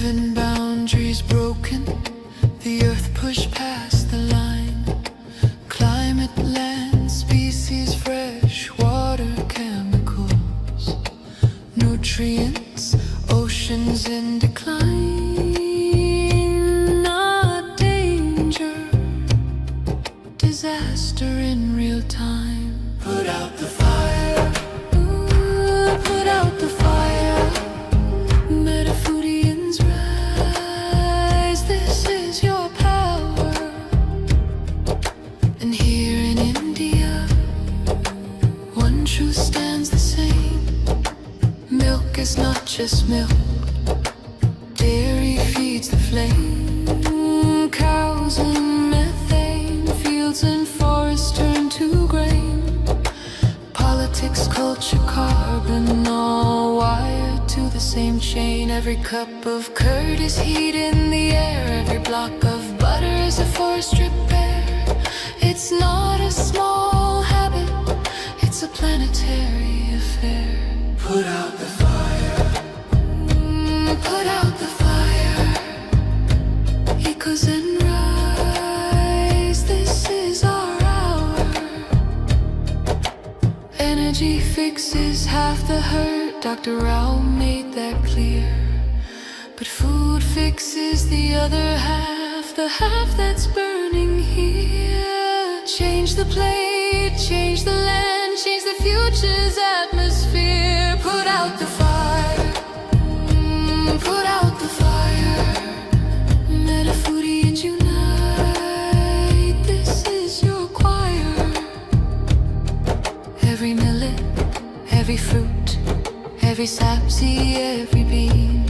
7 boundaries broken, the earth pushed past the line. Climate, land, species, fresh water, chemicals, nutrients, oceans in decline. Not danger, disaster in real time. Put out the fire, put out the fire. Metafoodians rise, this is your power. And here in India, one truth stands the same. Milk is not just milk, dairy feeds the flame. Cows and methane, fields and forests turn to grain. Politics, culture, carbon, all wired to the same chain. Every cup of curd is heat in the air. Every block of butter is a forest repair. It's not a small habit, it's a planetary affair. Put out the fire, put out the fire. Echoes and rise, this is our hour. Energy fixes half the hurt, Dr. Rao made that clear. But food fixes the other half, the half that's burning here. Change the plate, change the land, change the future's atmosphere. Put out the fire, put out the fire. Metafoodians unite, this is your choir. Every millet, every fruit, every sapseed, every bean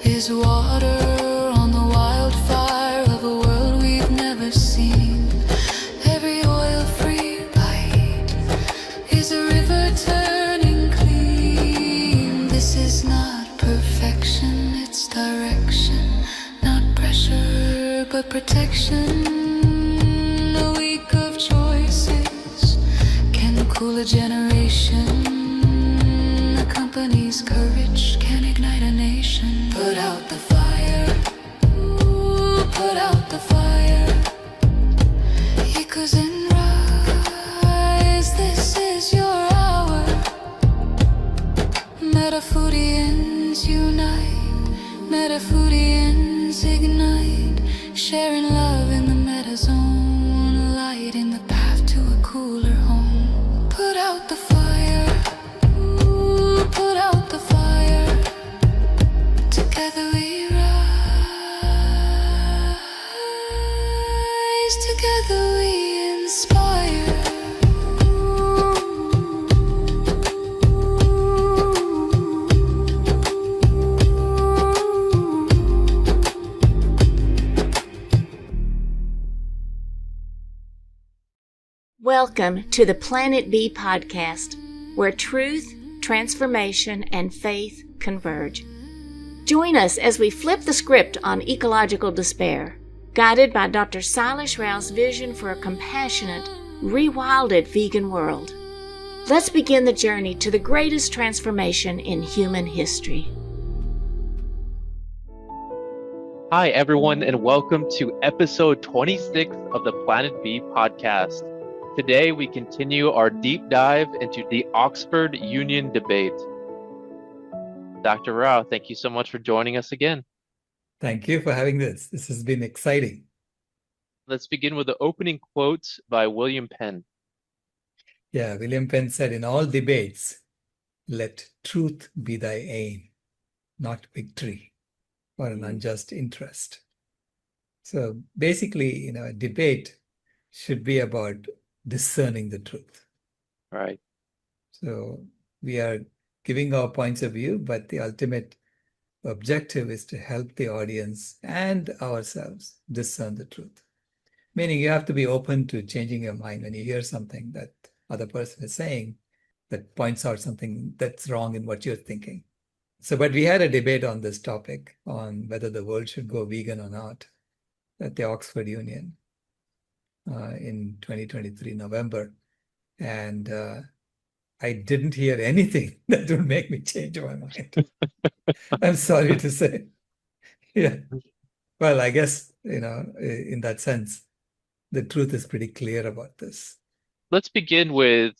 is water on the wildfire of a world we've never seen. Every oil-free bite is a river turning clean. This is not perfection, it's direction. Not pressure, but protection. A week of choices can cool a generation. A company's courage can ignite a nation. Put out the fire, put out the fire. Echoes and rise, this is your hour. Metafoodians unite, Metafoodians ignite. Sharing love in the metazone, lighting the path to a cooler home. Put out the fire, put out the fire. Together we rise, together we inspire. Welcome to the Planet B podcast, where truth, transformation, and faith converge. Join us as we flip the script on ecological despair, guided by Dr. Sailesh Rao's vision for a compassionate, rewilded vegan world. Let's begin the journey to the greatest transformation in human history. Hi, everyone, and welcome to episode 26 of the Planet B podcast. Today, we continue our deep dive into the Oxford Union debate. Dr. Rao, thank you so much for joining us again. Thank you for having this. This has been exciting. Let's begin with the opening quotes by William Penn. Yeah, William Penn said, in all debates, let truth be thy aim, not victory or an unjust interest. So basically, a debate should be about discerning the truth. Right. So we are giving our points of view, but the ultimate objective is to help the audience and ourselves discern the truth. Meaning you have to be open to changing your mind when you hear something that other person is saying that points out something that's wrong in what you're thinking. So, but we had a debate on this topic on whether the world should go vegan or not at the Oxford Union in 2023, November. And I didn't hear anything that would make me change my mind. I'm sorry to say. Yeah. Well, I guess, in that sense, the truth is pretty clear about this. Let's begin with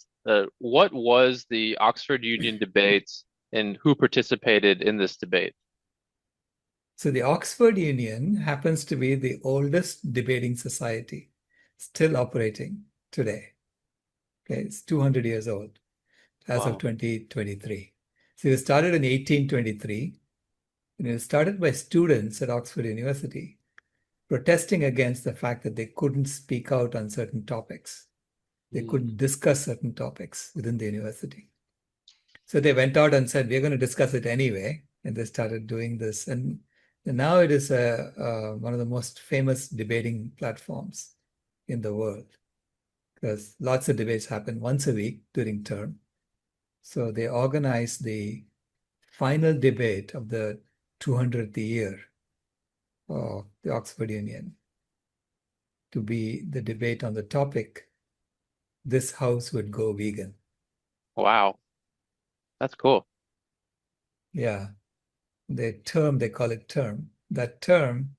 what was the Oxford Union debates and who participated in this debate? So the Oxford Union happens to be the oldest debating society still operating today. Okay, it's 200 years old as of Wow. 2023. So it was started in 1823, and it was started by students at Oxford University protesting against the fact that they couldn't speak out on certain topics. They Mm. couldn't discuss certain topics within the university. So they went out and said, we're going to discuss it anyway. And they started doing this. And now it is one of the most famous debating platforms in the world because lots of debates happen once a week during term. So they organized the final debate of the 200th year of the Oxford Union to be the debate on the topic, this house would go vegan. Wow. That's cool. Yeah. They call it term. That term,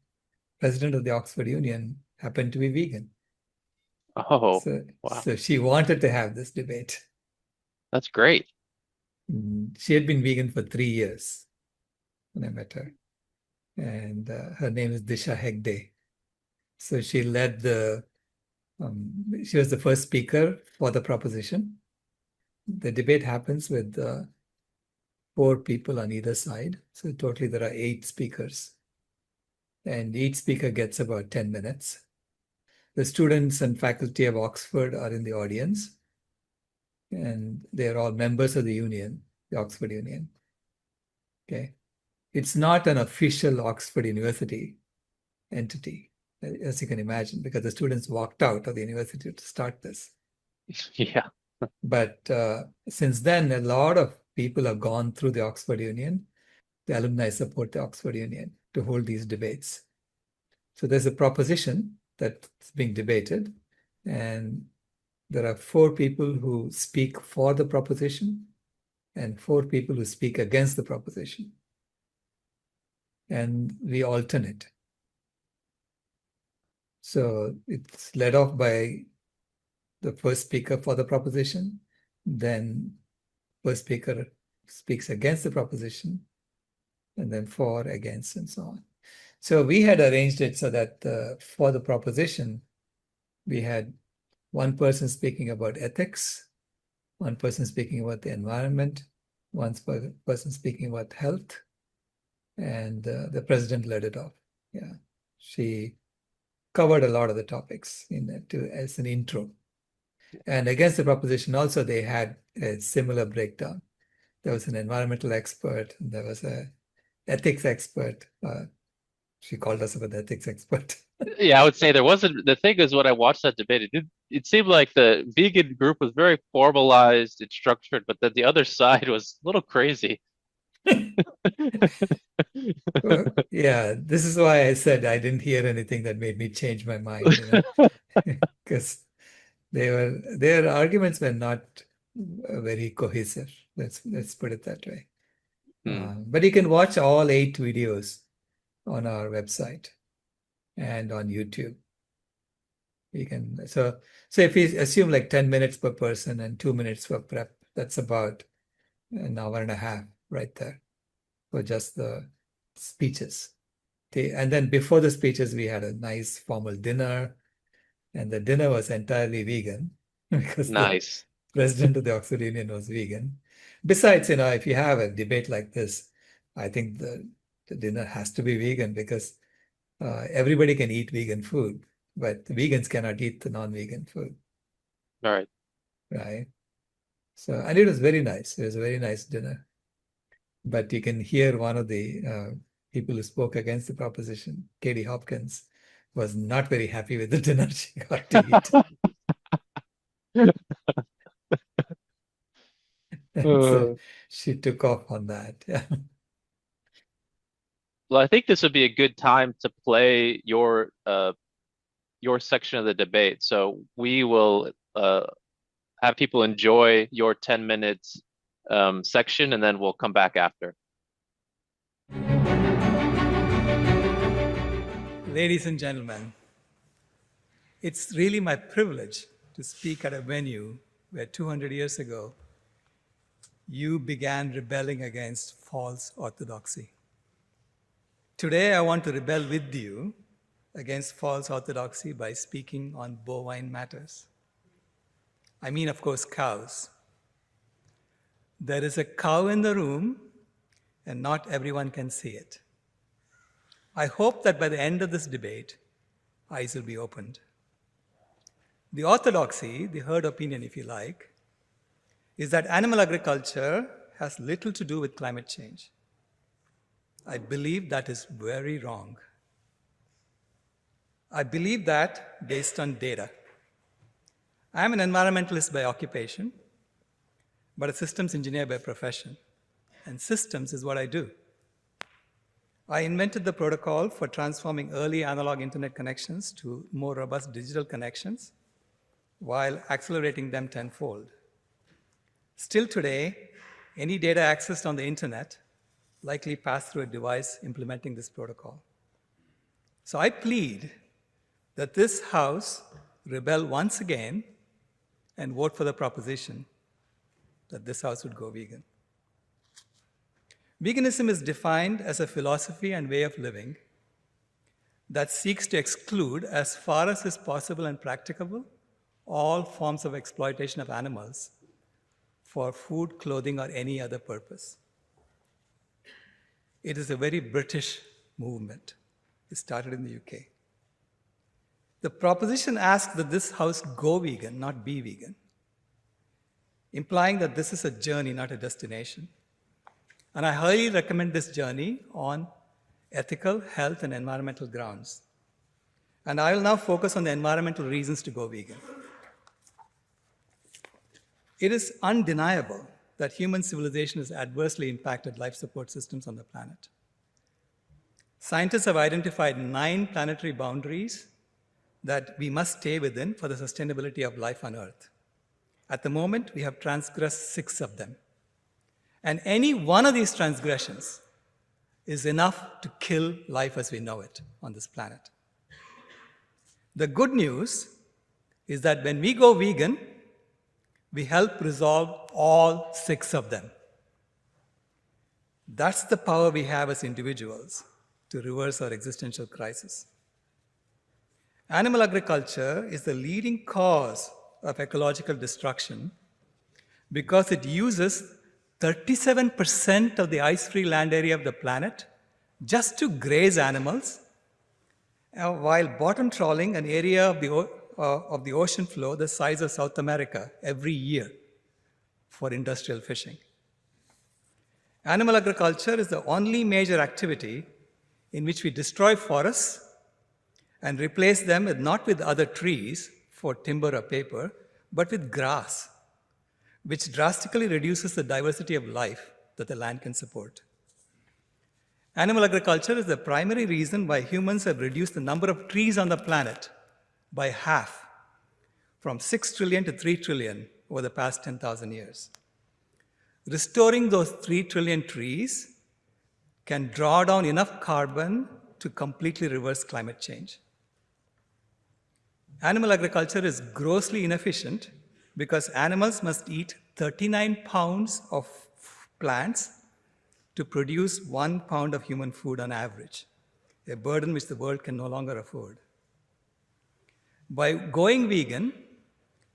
president of the Oxford Union, happened to be vegan. Oh, So, wow. so she wanted to have this debate. That's great. She had been vegan for 3 years when I met her. And her name is Disha Hegde. So she she was the first speaker for the proposition. The debate happens with 4 people on either side. So totally there are 8 speakers. And each speaker gets about 10 minutes. The students and faculty of Oxford are in the audience, and they're all members of the union, the Oxford Union. Okay. It's not an official Oxford University entity, as you can imagine, because the students walked out of the university to start this. Yeah. But since then, a lot of people have gone through the Oxford Union. The alumni support the Oxford Union to hold these debates. So there's a proposition that's being debated, and there are 4 people who speak for the proposition and 4 people who speak against the proposition. And we alternate. So it's led off by the first speaker for the proposition, then first speaker speaks against the proposition, and then for, against, and so on. So we had arranged it so that for the proposition, we had one person speaking about ethics, one person speaking about the environment, one person speaking about health, and the president led it off. Yeah, she covered a lot of the topics as an intro. And against the proposition also, they had a similar breakdown. There was an environmental expert, and there was a ethics expert. She called us an ethics expert. Yeah, I would say there wasn't. The thing is, when I watched that debate, it seemed like the vegan group was very formalized and structured, but then the other side was a little crazy. Yeah, this is why I said I didn't hear anything that made me change my mind, because their arguments were not very cohesive. Let's put it that way. Hmm. But you can watch all 8 videos on our website and on YouTube. You can so if we assume like 10 minutes per person and 2 minutes for prep, that's about an hour and a half right there for just the speeches. And then before the speeches, we had a nice formal dinner, and the dinner was entirely vegan because the Nice. president of the Oxford Union was vegan. Besides, if you have a debate like this, I think the dinner has to be vegan because everybody can eat vegan food, but the vegans cannot eat the non-vegan food, All right. right? So, and it was very nice. It was a very nice dinner. But you can hear one of the people who spoke against the proposition, Katie Hopkins, was not very happy with the dinner she got to eat. And so Uh, she took off on that. Yeah. well, I think this would be a good time to play your section of the debate. So we will have people enjoy your 10 minutes section, and then we'll come back after. Ladies and gentlemen, it's really my privilege to speak at a venue where 200 years ago you began rebelling against false orthodoxy. Today I want to rebel with you against false orthodoxy by speaking on bovine matters. I mean, of course, cows. There is a cow in the room, and not everyone can see it. I hope that by the end of this debate, eyes will be opened. The orthodoxy, the herd opinion if you like, is that animal agriculture has little to do with climate change. I believe that is very wrong. I believe that based on data. I am an environmentalist by occupation, but a systems engineer by profession. And systems is what I do. I invented the protocol for transforming early analog internet connections to more robust digital connections while accelerating them tenfold. Still today, any data accessed on the internet likely passed through a device implementing this protocol. So I plead that this House rebel once again and vote for the proposition that this House would go vegan. Veganism is defined as a philosophy and way of living that seeks to exclude, as far as is possible and practicable, all forms of exploitation of animals for food, clothing, or any other purpose. It is a very British movement. It started in the UK. The proposition asks that this House go vegan, not be vegan, implying that this is a journey, not a destination. And I highly recommend this journey on ethical, health, and environmental grounds. And I will now focus on the environmental reasons to go vegan. It is undeniable that human civilization has adversely impacted life support systems on the planet. Scientists have identified 9 planetary boundaries that we must stay within for the sustainability of life on Earth. At the moment, we have transgressed 6 of them. And any one of these transgressions is enough to kill life as we know it on this planet. The good news is that when we go vegan, we help resolve all 6 of them. That's the power we have as individuals to reverse our existential crisis. Animal agriculture is the leading cause of ecological destruction because it uses 37% of the ice-free land area of the planet just to graze animals, while bottom trawling an area of the ocean floor the size of South America every year for industrial fishing. Animal agriculture is the only major activity in which we destroy forests and replace them not with other trees for timber or paper, but with grass, which drastically reduces the diversity of life that the land can support. Animal agriculture is the primary reason why humans have reduced the number of trees on the planet by half, from 6 trillion to 3 trillion over the past 10,000 years. Restoring those 3 trillion trees can draw down enough carbon to completely reverse climate change. Animal agriculture is grossly inefficient because animals must eat 39 pounds of plants to produce 1 pound of human food on average, a burden which the world can no longer afford. By going vegan,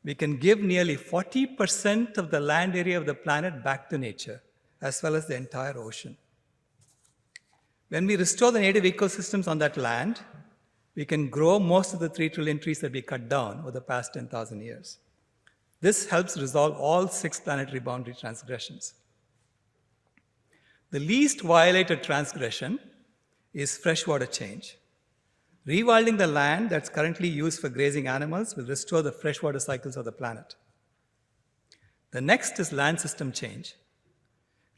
we can give nearly 40% of the land area of the planet back to nature, as well as the entire ocean. When we restore the native ecosystems on that land, we can grow most of the 3 trillion trees that we cut down over the past 10,000 years. This helps resolve all 6 planetary boundary transgressions. The least violated transgression is freshwater change. Rewilding the land that's currently used for grazing animals will restore the freshwater cycles of the planet. The next is land system change.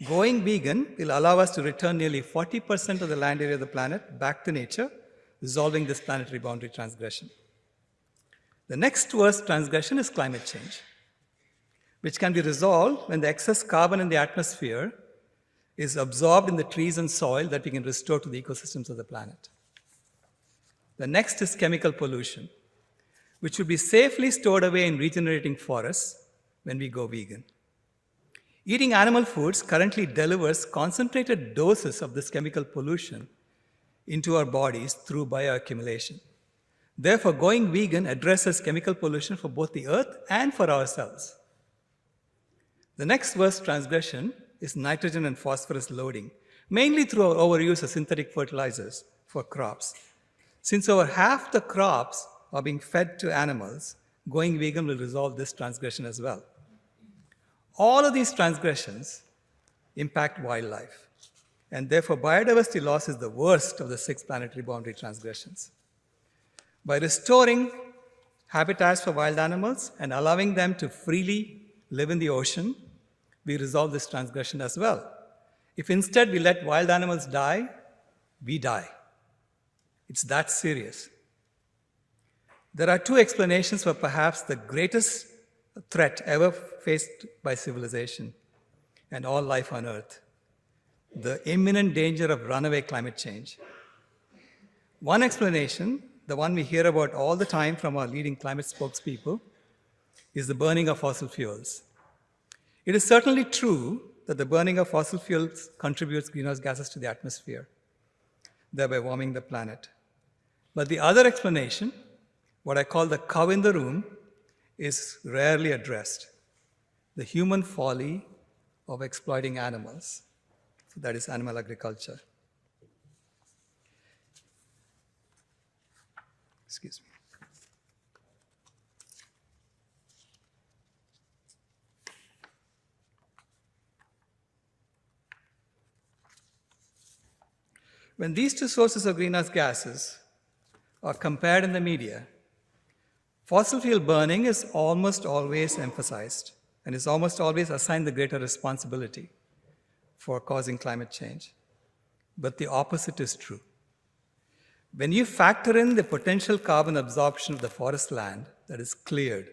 Going vegan will allow us to return nearly 40% of the land area of the planet back to nature, resolving this planetary boundary transgression. The next worst transgression is climate change, which can be resolved when the excess carbon in the atmosphere is absorbed in the trees and soil that we can restore to the ecosystems of the planet. The next is chemical pollution, which will be safely stored away in regenerating forests when we go vegan. Eating animal foods currently delivers concentrated doses of this chemical pollution into our bodies through bioaccumulation. Therefore, going vegan addresses chemical pollution for both the earth and for ourselves. The next worst transgression is nitrogen and phosphorus loading, mainly through our overuse of synthetic fertilizers for crops. Since over half the crops are being fed to animals, going vegan will resolve this transgression as well. All of these transgressions impact wildlife, and therefore biodiversity loss is the worst of the 6 planetary boundary transgressions. By restoring habitats for wild animals and allowing them to freely live in the ocean, we resolve this transgression as well. If instead we let wild animals die, we die. It's that serious. There are 2 explanations for perhaps the greatest threat ever faced by civilization and all life on Earth: the imminent danger of runaway climate change. One explanation, the one we hear about all the time from our leading climate spokespeople, is the burning of fossil fuels. It is certainly true that the burning of fossil fuels contributes greenhouse gases to the atmosphere, thereby warming the planet. But the other explanation, what I call the cow in the room, is rarely addressed: the human folly of exploiting animals. So that is animal agriculture. Excuse me. When these 2 sources of greenhouse gases are compared in the media, fossil fuel burning is almost always emphasized and is almost always assigned the greater responsibility for causing climate change. But the opposite is true. When you factor in the potential carbon absorption of the forest land that is cleared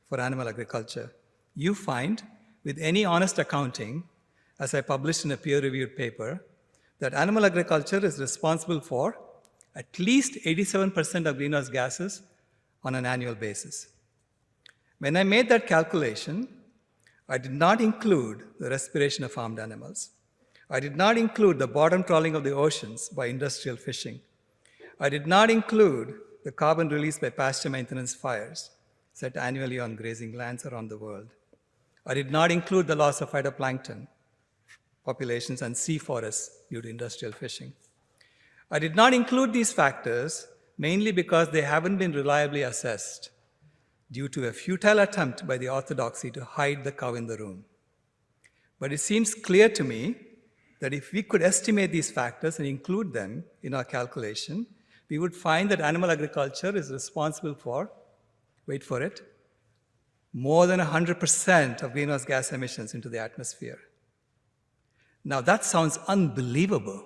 for animal agriculture, you find, with any honest accounting, as I published in a peer-reviewed paper, that animal agriculture is responsible for at least 87% of greenhouse gases on an annual basis. When I made that calculation, I did not include the respiration of farmed animals. I did not include the bottom trawling of the oceans by industrial fishing. I did not include the carbon released by pasture maintenance fires set annually on grazing lands around the world. I did not include the loss of phytoplankton populations and sea forests due to industrial fishing. I did not include these factors mainly because they haven't been reliably assessed due to a futile attempt by the orthodoxy to hide the cow in the room. But it seems clear to me that if we could estimate these factors and include them in our calculation, we would find that animal agriculture is responsible for, wait for it, more than 100% of greenhouse gas emissions into the atmosphere. Now that sounds unbelievable.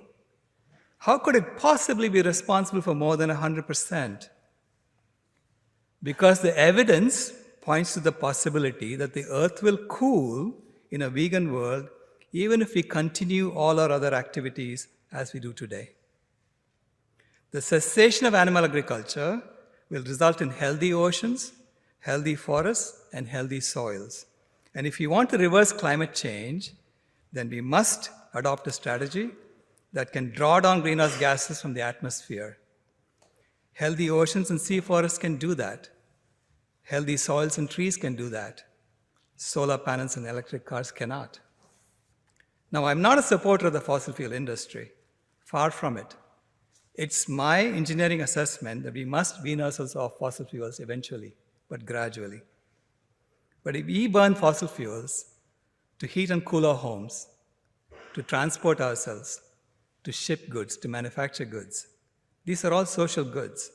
How could it possibly be responsible for more than 100%? Because the evidence points to the possibility that the earth will cool in a vegan world even if we continue all our other activities as we do today. The cessation of animal agriculture will result in healthy oceans, healthy forests, and healthy soils. And if we want to reverse climate change, then we must adopt a strategy that can draw down greenhouse gases from the atmosphere. Healthy oceans and sea forests can do that. Healthy soils and trees can do that. Solar panels and electric cars cannot. Now, I'm not a supporter of the fossil fuel industry. Far from it. It's my engineering assessment that we must wean ourselves off fossil fuels eventually, but gradually. But if we burn fossil fuels to heat and cool our homes, to transport ourselves, to ship goods, to manufacture goods, these are all social goods.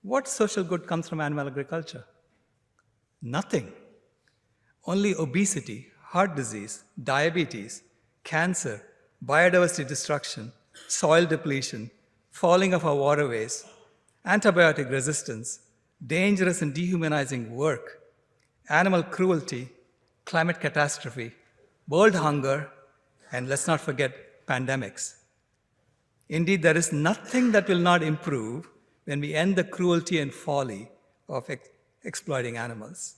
What social good comes from animal agriculture? Nothing. Only obesity, heart disease, diabetes, cancer, biodiversity destruction, soil depletion, falling of our waterways, antibiotic resistance, dangerous and dehumanizing work, animal cruelty, climate catastrophe, world hunger, and let's not forget pandemics. Indeed, there is nothing that will not improve when we end the cruelty and folly of exploiting animals.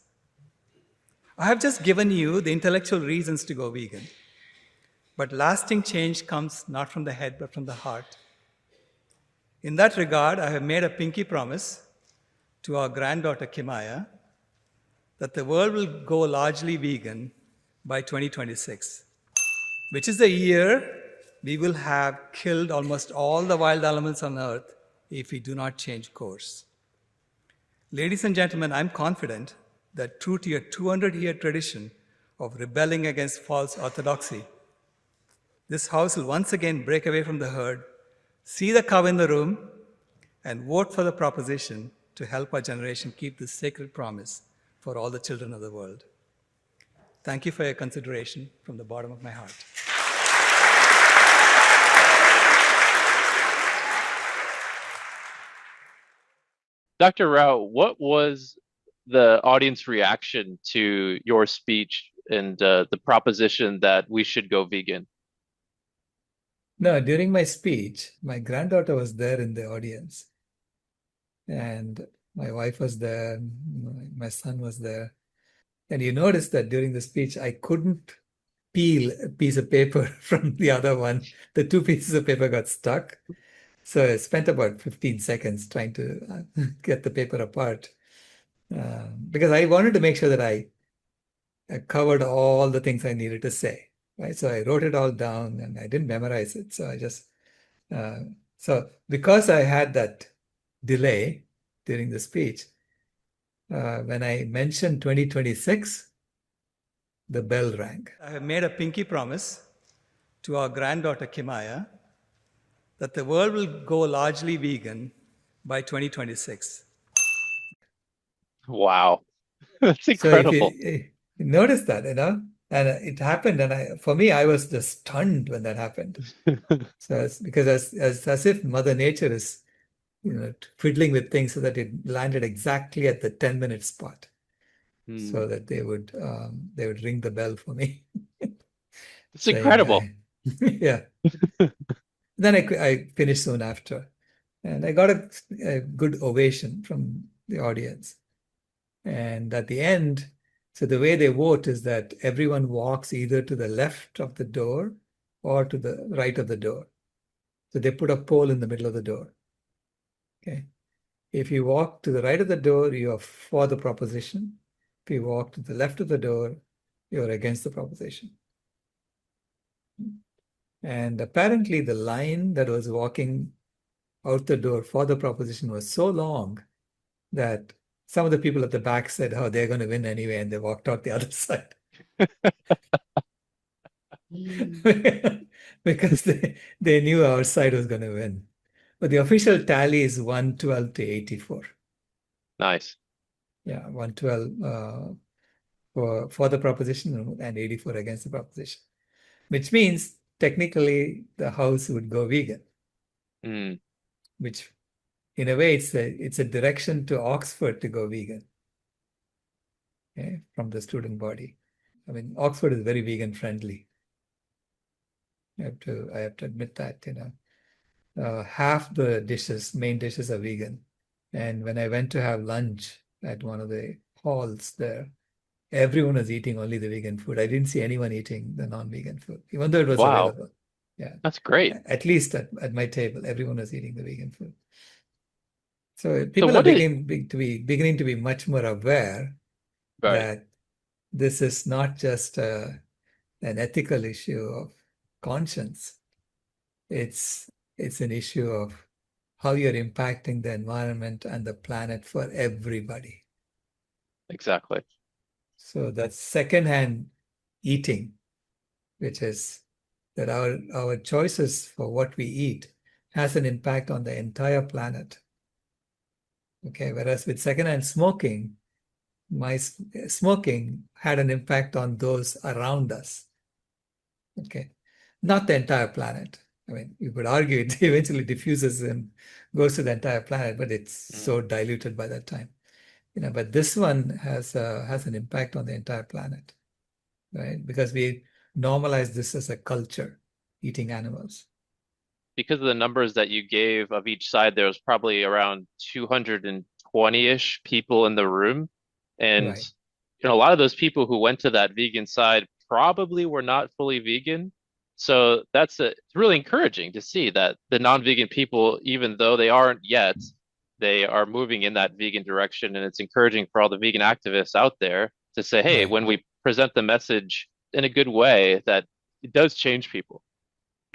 I have just given you the intellectual reasons to go vegan, but lasting change comes not from the head but from the heart. In that regard, I have made a pinky promise to our granddaughter Kimaya that the world will go largely vegan by 2026, which is the year we will have killed almost all the wild animals on earth if we do not change course. Ladies and gentlemen, I'm confident that true to your 200-year tradition of rebelling against false orthodoxy, this House will once again break away from the herd, see the cow in the room, and vote for the proposition to help our generation keep this sacred promise for all the children of the world. Thank you for your consideration from the bottom of my heart. Dr. Rao, what was the audience reaction to your speech and the proposition that we should go vegan? No, during my speech, my granddaughter was there in the audience, and my wife was there, my son was there. And you notice that during the speech, I couldn't peel a piece of paper from the other one. The two pieces of paper got stuck. So I spent about 15 seconds trying to get the paper apart because I wanted to make sure that I covered all the things I needed to say. Right? So I wrote it all down and I didn't memorize it. So I just, so because I had that delay during the speech, when I mentioned 2026, the bell rang. I have made a pinky promise to our granddaughter Kimaya that the world will go largely vegan by 2026. Wow, that's So incredible. if you notice that, and it happened, and for me, I was just stunned when that happened. So it's because as if Mother Nature is, fiddling with things so that it landed exactly at the 10-minute spot, so that they would ring the bell for me, It's saying, incredible. yeah. Then I finished soon after, and I got a good ovation from the audience. And at the end, so the way they vote is that everyone walks either to the left of the door or to the right of the door. So they put a pole in the middle of the door. Okay. If you walk to the right of the door, you are for the proposition. If you walk to the left of the door, you're against the proposition. And apparently the line that was walking out the door for the proposition was so long that some of the people at the back said, oh, they're going to win anyway, and they walked out the other side. Because they knew our side was going to win. But the official tally is 112 to 84. Nice. Yeah, 112 for the proposition and 84 against the proposition, which means technically the House would go vegan, which in a way it's a direction to Oxford to go vegan, okay, from the student body. I mean, Oxford is very vegan friendly. I have to admit that, half the main dishes are vegan. And when I went to have lunch at one of the halls there, everyone was eating only the vegan food. I didn't see anyone eating the non-vegan food, even though it was Wow. available. Yeah, That's great. At least at my table, everyone was eating the vegan food. So people are beginning to be much more aware that this is not just an ethical issue of conscience. It's an issue of how you're impacting the environment and the planet for everybody. Exactly. So that's secondhand eating, which is that our choices for what we eat has an impact on the entire planet. Okay, whereas with secondhand smoking, my smoking had an impact on those around us. Okay, not the entire planet. I mean, you could argue it eventually diffuses and goes to the entire planet, but it's so diluted by that time. But this one has an impact on the entire planet, right? Because we normalize this as a culture, eating animals. because of the numbers that you gave of each side, there was probably around 220-ish people in the room. And Right. a lot of those people who went to that vegan side probably were not fully vegan. So it's really encouraging to see that the non-vegan people, even though they aren't yet, they are moving in that vegan direction. And it's encouraging for all the vegan activists out there to say, hey, Right. when we present the message in a good way, that it does change people.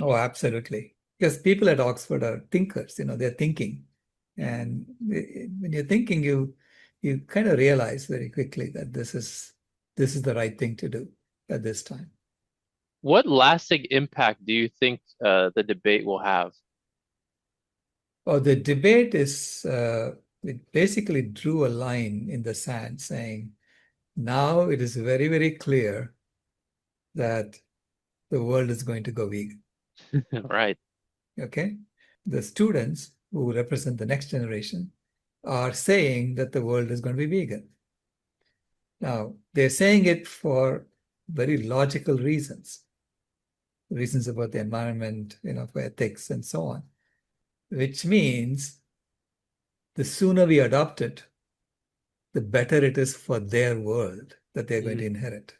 Oh, absolutely. Because people at Oxford are thinkers, they're thinking. And when you're thinking, you kind of realize very quickly that this is the right thing to do at this time. What lasting impact do you think the debate will have? Oh, the debate it basically drew a line in the sand saying, now it is very, very clear that the world is going to go vegan. Right. Okay? The students who represent the next generation are saying that the world is going to be vegan. Now, they're saying it for very logical reasons about the environment, for ethics and so on, which means the sooner we adopt it, the better it is for their world that they're going to inherit.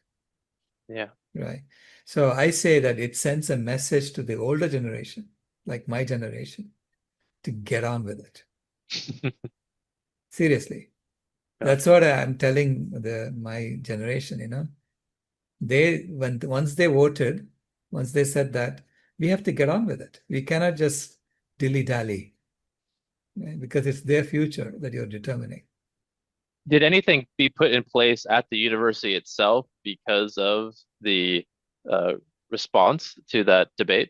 Yeah. Right. So I say that it sends a message to the older generation, like my generation, to get on with it. Seriously. Yeah. That's what I'm telling my generation, once they voted, once they said that, we have to get on with it. We cannot just dilly-dally, right? Because it's their future that you're determining. Did anything be put in place at the university itself because of the uh, response to that debate?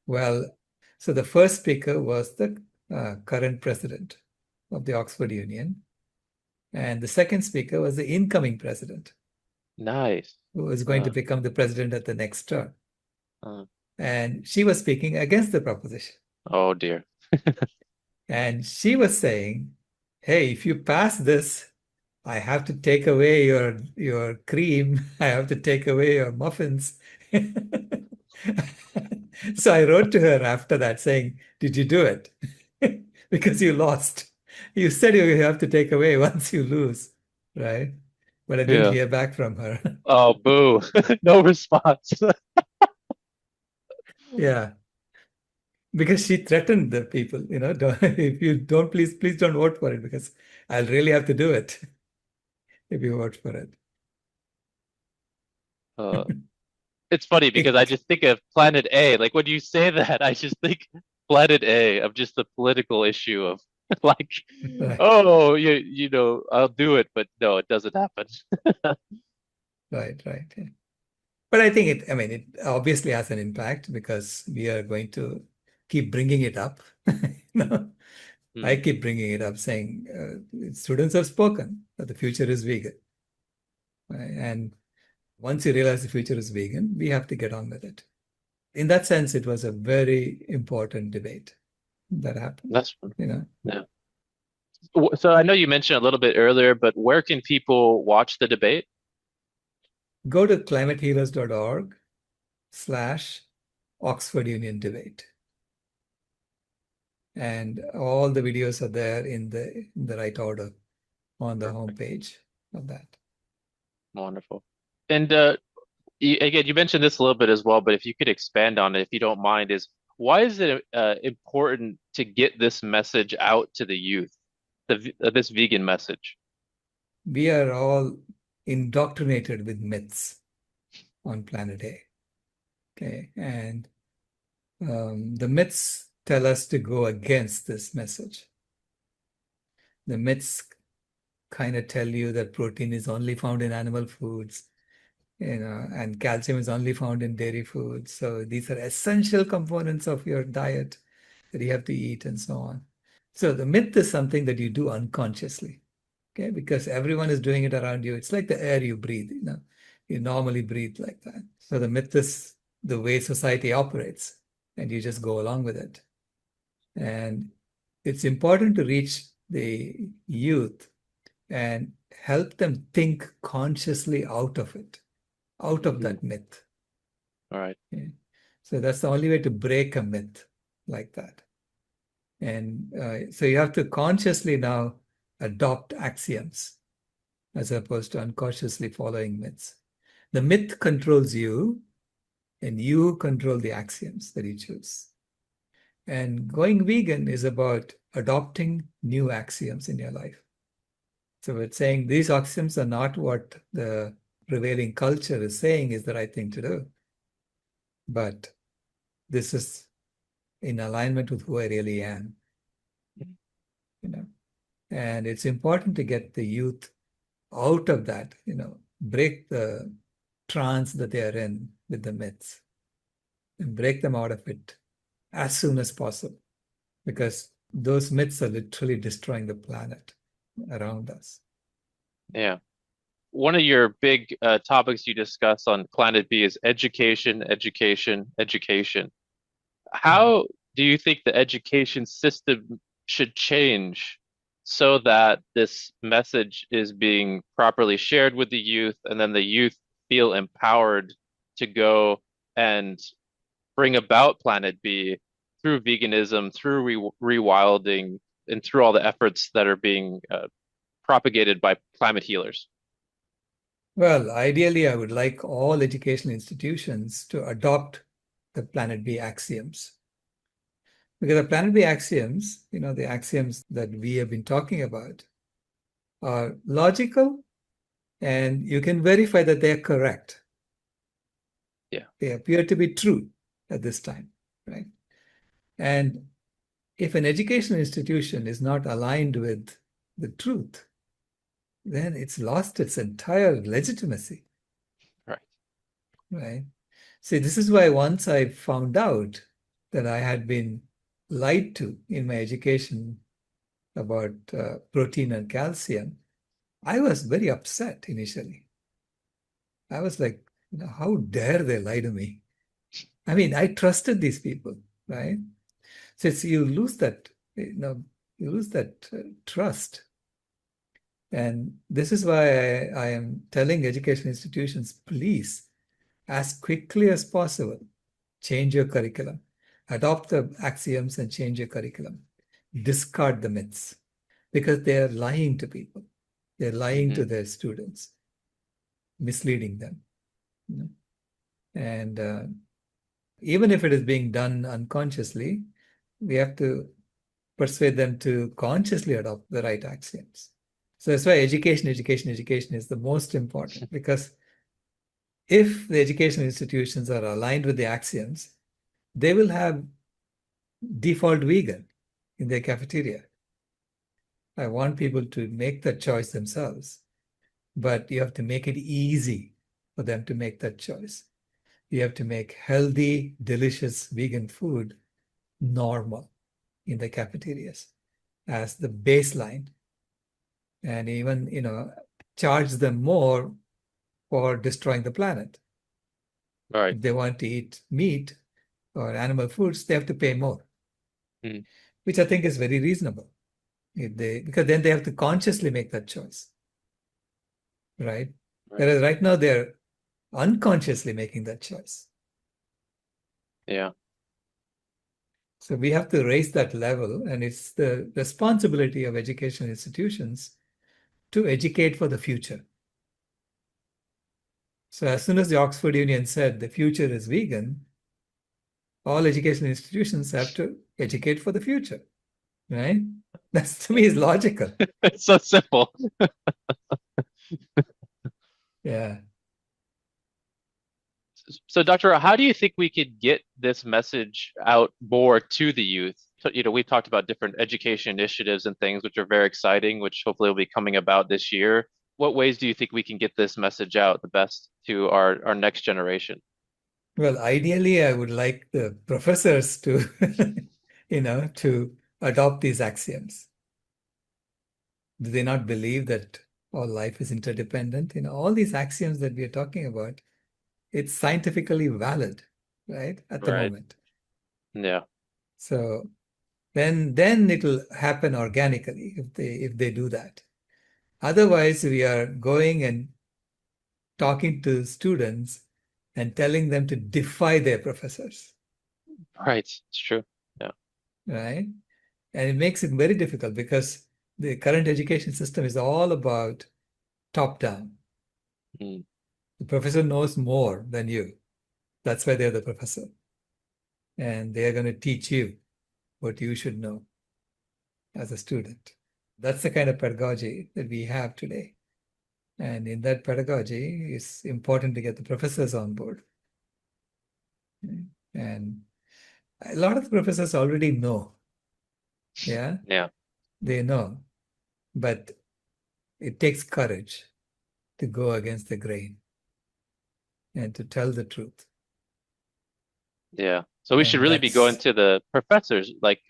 Well, so the first speaker was the current president of the Oxford Union. And the second speaker was the incoming president, Nice. who is going to become the president at the next term. Uh, And she was speaking against the proposition. oh dear. And she was saying, hey, if you pass this, I have to take away your cream. I have to take away your muffins. So I wrote to her after that saying, did you do it? Because you lost. You said you have to take away once you lose, right? But I didn't Yeah. hear back from her. Oh, boo. No response. Yeah. Because she threatened the people, if you don't, please don't vote for it because I'll really have to do it if you vote for it. Uh, it's funny because I just think of Planet A. Like when you say that, I just think Planet A of just the political issue of like, Right, oh, I'll do it, but no, it doesn't happen. right. Yeah. But I think it obviously has an impact because we are going to keep bringing it up. I keep bringing it up saying students have spoken that the future is vegan. Right? And once you realize the future is vegan, we have to get on with it. In that sense, it was a very important debate that happened. That's fun. Yeah. So I know you mentioned a little bit earlier, but where can people watch the debate? Go to climatehealers.org/Oxford Union Debate. And all the videos are there in the right order on the homepage of that. Wonderful. And again, you mentioned this a little bit as well, but if you could expand on it, if you don't mind, is why is it important to get this message out to the youth, this vegan message? We are all indoctrinated with myths on planet A. Okay, and the myths tell us to go against this message. The myths kind of tell you that protein is only found in animal foods, and calcium is only found in dairy foods. So these are essential components of your diet that you have to eat and so on. So the myth is something that you do unconsciously, okay? Because everyone is doing it around you. It's like the air you breathe, you normally breathe like that. So the myth is the way society operates, and you just go along with it. And it's important to reach the youth and help them think consciously out of it, out of that myth. All right. Okay? So that's the only way to break a myth. like that. And so you have to consciously now adopt axioms as opposed to unconsciously following myths. The myth controls you, and you control the axioms that you choose. And going vegan is about adopting new axioms in your life. So it's saying these axioms are not what the prevailing culture is saying is the right thing to do, but this is in alignment with who I really am. You know, and it's important to get the youth out of that, break the trance that they are in with the myths and break them out of it as soon as possible, because those myths are literally destroying the planet around us. Yeah. One of your big topics you discuss on Planet B is education, education, education. How do you think the education system should change so that this message is being properly shared with the youth, and then the youth feel empowered to go and bring about Planet B through veganism, through rewilding, and through all the efforts that are being propagated by climate healers? Well, ideally, I would like all educational institutions to adopt the Planet B axioms. Because the Planet B axioms, the axioms that we have been talking about, are logical, and you can verify that they are correct. Yeah. They appear to be true at this time, right? And if an educational institution is not aligned with the truth, then it's lost its entire legitimacy. Right. Right. See, this is why once I found out that I had been lied to in my education about protein and calcium, I was very upset initially. I was like, how dare they lie to me? I mean, I trusted these people, right? So you lose that, trust. And this is why I am telling education institutions, please, as quickly as possible, change your curriculum. Adopt the axioms and change your curriculum. Discard the myths, because they are lying to people. They're lying to their students, misleading them. And even if it is being done unconsciously, we have to persuade them to consciously adopt the right axioms. So that's why education is the most important, because if the educational institutions are aligned with the axioms, they will have default vegan in their cafeteria. I want people to make that choice themselves, but you have to make it easy for them to make that choice. You have to make healthy, delicious vegan food normal in the cafeterias as the baseline, and even, charge them more for destroying the planet. Right. If they want to eat meat or animal foods, they have to pay more, which I think is very reasonable. Because then they have to consciously make that choice, right? Whereas right now they're unconsciously making that choice. Yeah. So we have to raise that level, and it's the responsibility of educational institutions to educate for the future. So as soon as the Oxford Union said the future is vegan, all educational institutions have to educate for the future, right? That's, to me, is logical. It's so simple. Yeah. So, Dr. Rao, how do you think we could get this message out more to the youth? So, we've talked about different education initiatives and things, which are very exciting, which hopefully will be coming about this year. What ways do you think we can get this message out the best to our next generation? Well, ideally, I would like the professors to, to adopt these axioms. Do they not believe that all life is interdependent? All these axioms that we are talking about, it's scientifically valid, right? At the moment. Yeah. So then it'll happen organically if they do that. Otherwise, we are going and talking to students and telling them to defy their professors. Right. It's true. Yeah. Right? And it makes it very difficult because the current education system is all about top down. Mm. The professor knows more than you. That's why they're the professor. And they are going to teach you what you should know as a student. That's the kind of pedagogy that we have today. And in that pedagogy, it's important to get the professors on board. And a lot of the professors already know. Yeah, Yeah. they know. But it takes courage to go against the grain and to tell the truth. Yeah. So we should And really be going that's to the professors. Like,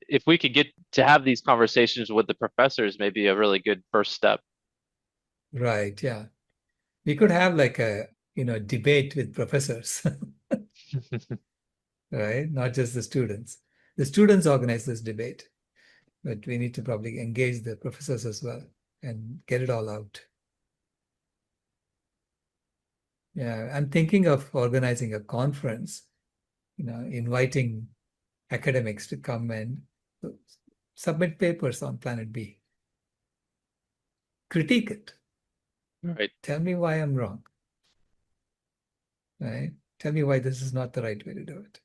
if we could get to have these conversations with the professors, maybe a really good first step. right. Yeah. We could have like a, debate with professors, right? Not just the students. The students organize this debate, but we need to probably engage the professors as well and get it all out. Yeah. I'm thinking of organizing a conference, inviting academics to come and submit papers on Planet B. Critique it. Right. Tell me why I'm wrong. Right? Tell me why this is not the right way to do it.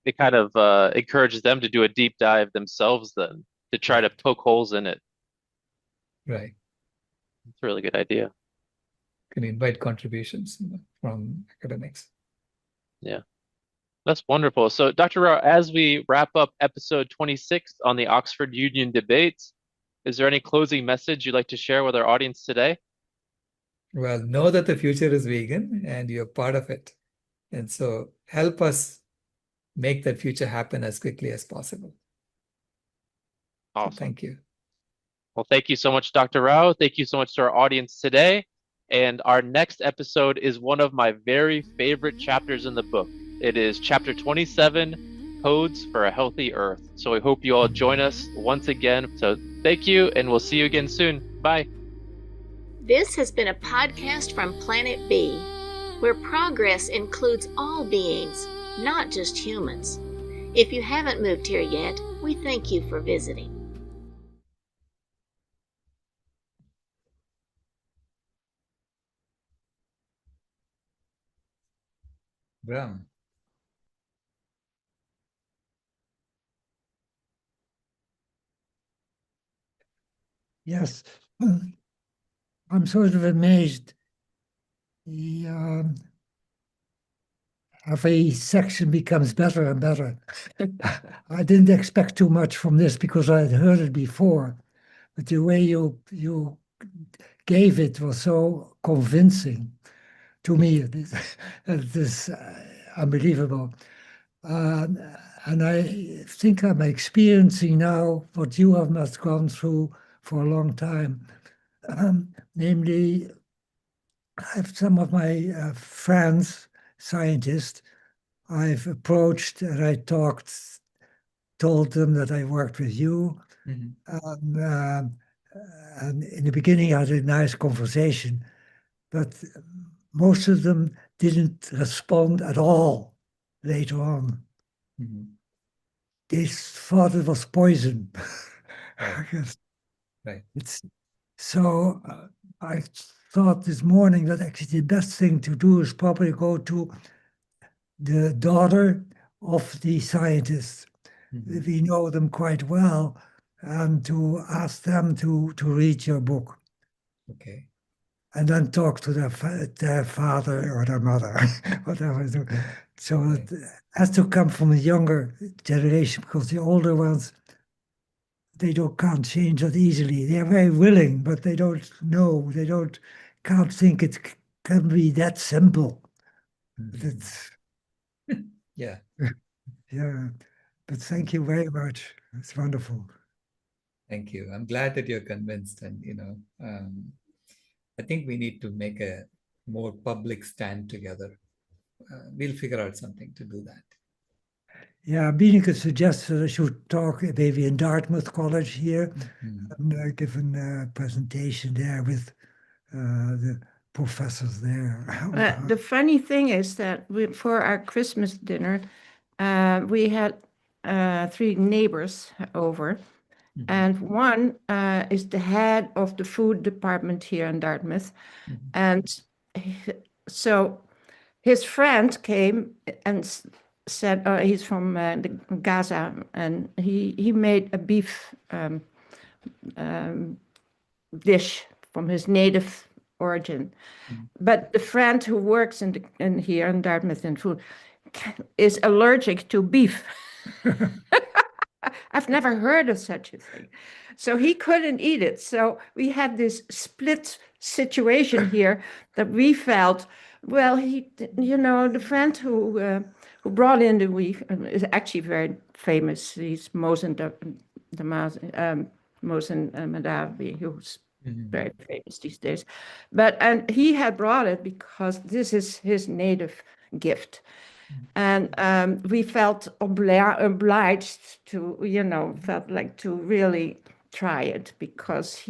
It kind of encourages them to do a deep dive themselves then, to try to Right. poke holes in it. Right. It's a really good idea. Can invite contributions from academics. Yeah. That's wonderful. So, Dr. Rao, as we wrap up episode 26 on the Oxford Union debates, is there any closing message you'd like to share with our audience today? Well, know that the future is vegan and you're part of it. And so help us make that future happen as quickly as possible. So Awesome. thank you. Well, thank you so much, Dr. Rao. Thank you so much to our audience today. And our next episode is one of my very favorite chapters in the book. It is chapter 27, Codes for a Healthy Earth. So we hope you all join us once again. So thank you, and we'll see you again soon. Bye. This has been a podcast from Planet B, where progress includes all beings, not just humans. If you haven't moved here yet, we thank you for visiting. Brahm. Yes, I'm sort of amazed. Every section becomes better and better. I didn't expect too much from this because I had heard it before, but the way you gave it was so convincing to me. It is unbelievable. And I think I'm experiencing now what you have not gone through for a long time. Namely, I have some of my friends, scientists, I've approached and I told them that I worked with you. And in the beginning, I had a nice conversation, but most of them didn't respond at all later on. They thought it was poison. I guess. Right. So I thought this morning that actually the best thing to do is probably go to the daughter of the scientist. We know them quite well, and to ask them to read your book. Okay. And then talk to their father or their mother, whatever. So it has to come from a younger generation, because the older ones, can't change that easily. They are very willing, but they don't know. Can't think it can be that simple. It's, Yeah. yeah. But thank you very much. It's wonderful. Thank you. I'm glad that you're convinced. And, I think we need to make a more public stand together. We'll figure out something to do that. Yeah, Bianca suggested I should talk maybe in Dartmouth College here and give a presentation there with the professors there. The funny thing is that for our Christmas dinner, we had 3 neighbors over, and one is the head of the food department here in Dartmouth. And so his friend came and said, he's from Gaza, and he made a beef dish from his native origin. But the friend who works in here in Dartmouth in food is allergic to beef. I've never heard of such a thing. So he couldn't eat it. So we had this split situation here that we felt, well, the friend who brought in the beef is actually very famous. He's Mohsen Madawi, who's very famous these days. And he had brought it because this is his native gift. And we felt obliged to, felt like to really try it because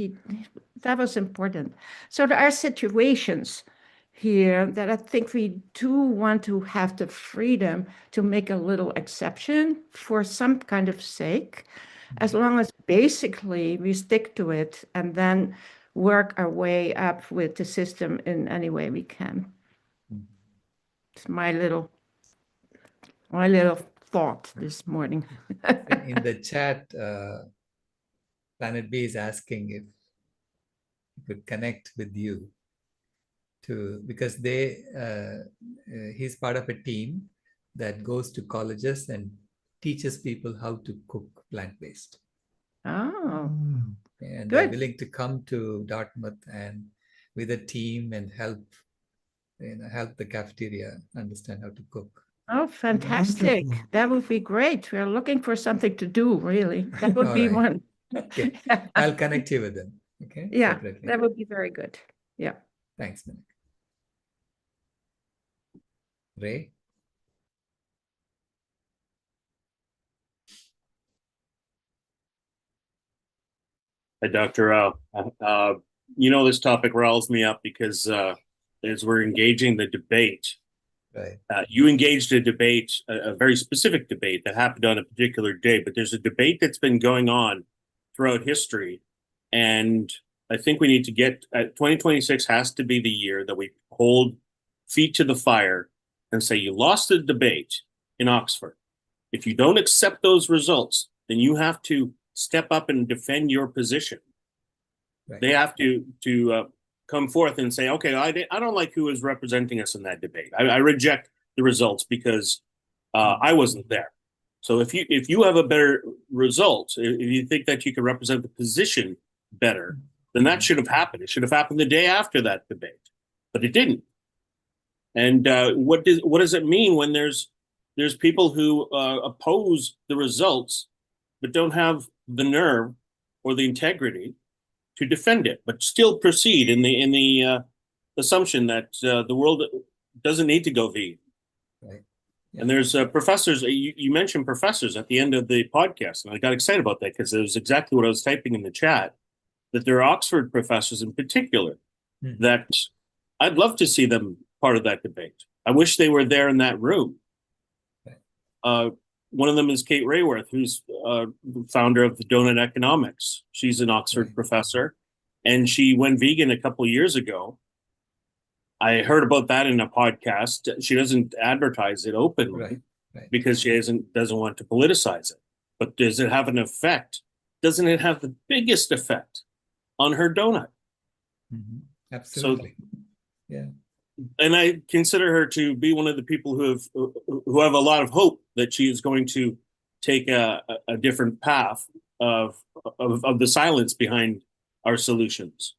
that was important. So there are situations here that I think we do want to have the freedom to make a little exception for some kind of sake, as long as basically we stick to it and then work our way up with the system in any way we can. It's my little thought this morning. In the chat, Planet B is asking if he could connect with you because he's part of a team that goes to colleges and teaches people how to cook plant-based. Oh, And good. They're willing to come to Dartmouth and with a team and help the cafeteria understand how to cook. Oh, fantastic. Wonderful. That would be great. We're looking for something to do, really. That would be All right. one. Okay. I'll connect you with them. Okay. Yeah, Separately. that would be very good. Yeah. Thanks, Minik. Ray? Hi, Dr. Rao. This topic riles me up because as we're engaging the debate, Right. You engaged a debate, a very specific debate that happened on a particular day, but there's a debate that's been going on throughout history. And I think we need to 2026 has to be the year that we hold feet to the fire and say, you lost the debate in Oxford. If you don't accept those results, then you have to step up and defend your position. Right. They have to come forth and say, okay, I don't like who is representing us in that debate. I reject the results because I wasn't there. So if you have a better result, if you think that you can represent the position better, then that should have happened. It should have happened the day after that debate, but it didn't. And what does it mean when there's people who oppose the results but don't have the nerve or the integrity to defend it, but still proceed in the assumption that the world doesn't need to go vegan? Right. Yeah. And there's professors. You mentioned professors at the end of the podcast, and I got excited about that because it was exactly what I was typing in the chat. That there are Oxford professors in particular that I'd love to see them part of that debate. I wish they were there in that room. Right. One of them is Kate Rayworth, who's founder of the Donut Economics. She's an Oxford professor, and she went vegan a couple of years ago. I heard about that in a podcast. She doesn't advertise it openly because she doesn't want to politicize it. But does it have an effect? Doesn't it have the biggest effect on her donut? Absolutely. Yeah. And I consider her to be one of the people who have a lot of hope that she is going to take a different path of the silence behind our solutions.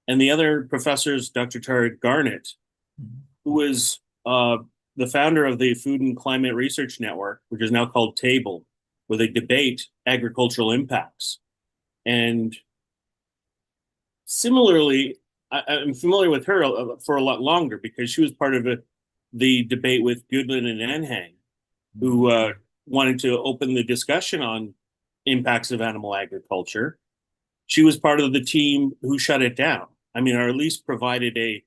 And the other professors, Dr. Tara Garnett, who is the founder of the Food and Climate Research Network, which is now called TABLE, where they debate agricultural impacts. And similarly, I'm familiar with her for a lot longer because she was part of the debate with Goodwin and Anhang, who wanted to open the discussion on impacts of animal agriculture. She was part of the team who shut it down. I mean, or at least provided a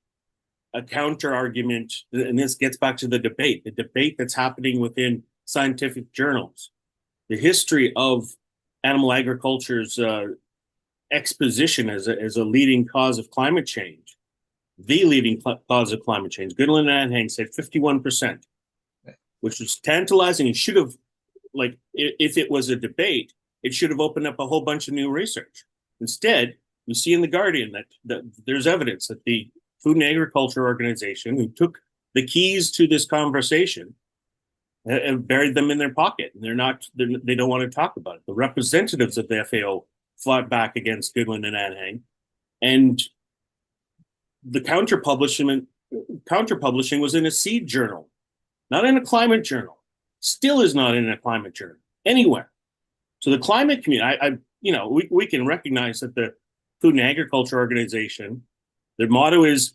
counter argument. And this gets back to the debate that's happening within scientific journals, the history of animal agriculture's exposition as a leading cause of climate change, the leading cause of climate change. Goodwin and Anhang said 51%, which was tantalizing. It should have, like, if it was a debate, it should have opened up a whole bunch of new research. Instead, you see in The Guardian that there's evidence that the Food and Agriculture Organization, who took the keys to this conversation, have buried them in their pocket. And they don't want to talk about it. The representatives of the FAO fought back against Goodwin and Anhang, and the counter-publishing was in a seed journal, not in a climate journal. Still is not in a climate journal anywhere. So the climate community, we can recognize that the Food and Agriculture Organization, their motto is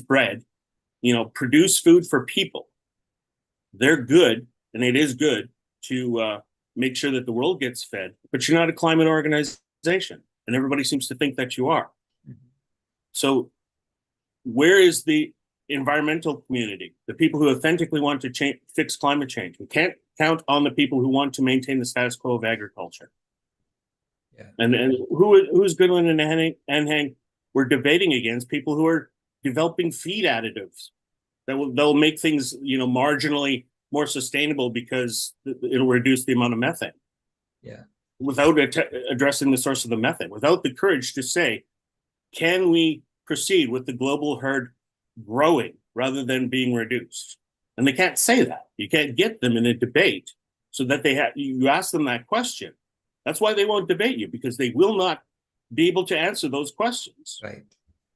bread, produce food for people. They're good, and it is good to make sure that the world gets fed, but you're not a climate organization, and everybody seems to think that you are. Mm-hmm. So where is the environmental community, the people who authentically want to fix climate change? We can't count on the people who want to maintain the status quo of agriculture. Yeah. And who's Goodwin and Anhang we're debating against? People who are developing feed additives they'll make things marginally more sustainable because it'll reduce the amount of methane. Yeah. Without addressing the source of the methane, without the courage to say, can we proceed with the global herd growing rather than being reduced? And they can't say that. You can't get them in a debate so that you ask them that question. That's why they won't debate you, because they will not be able to answer those questions. Right.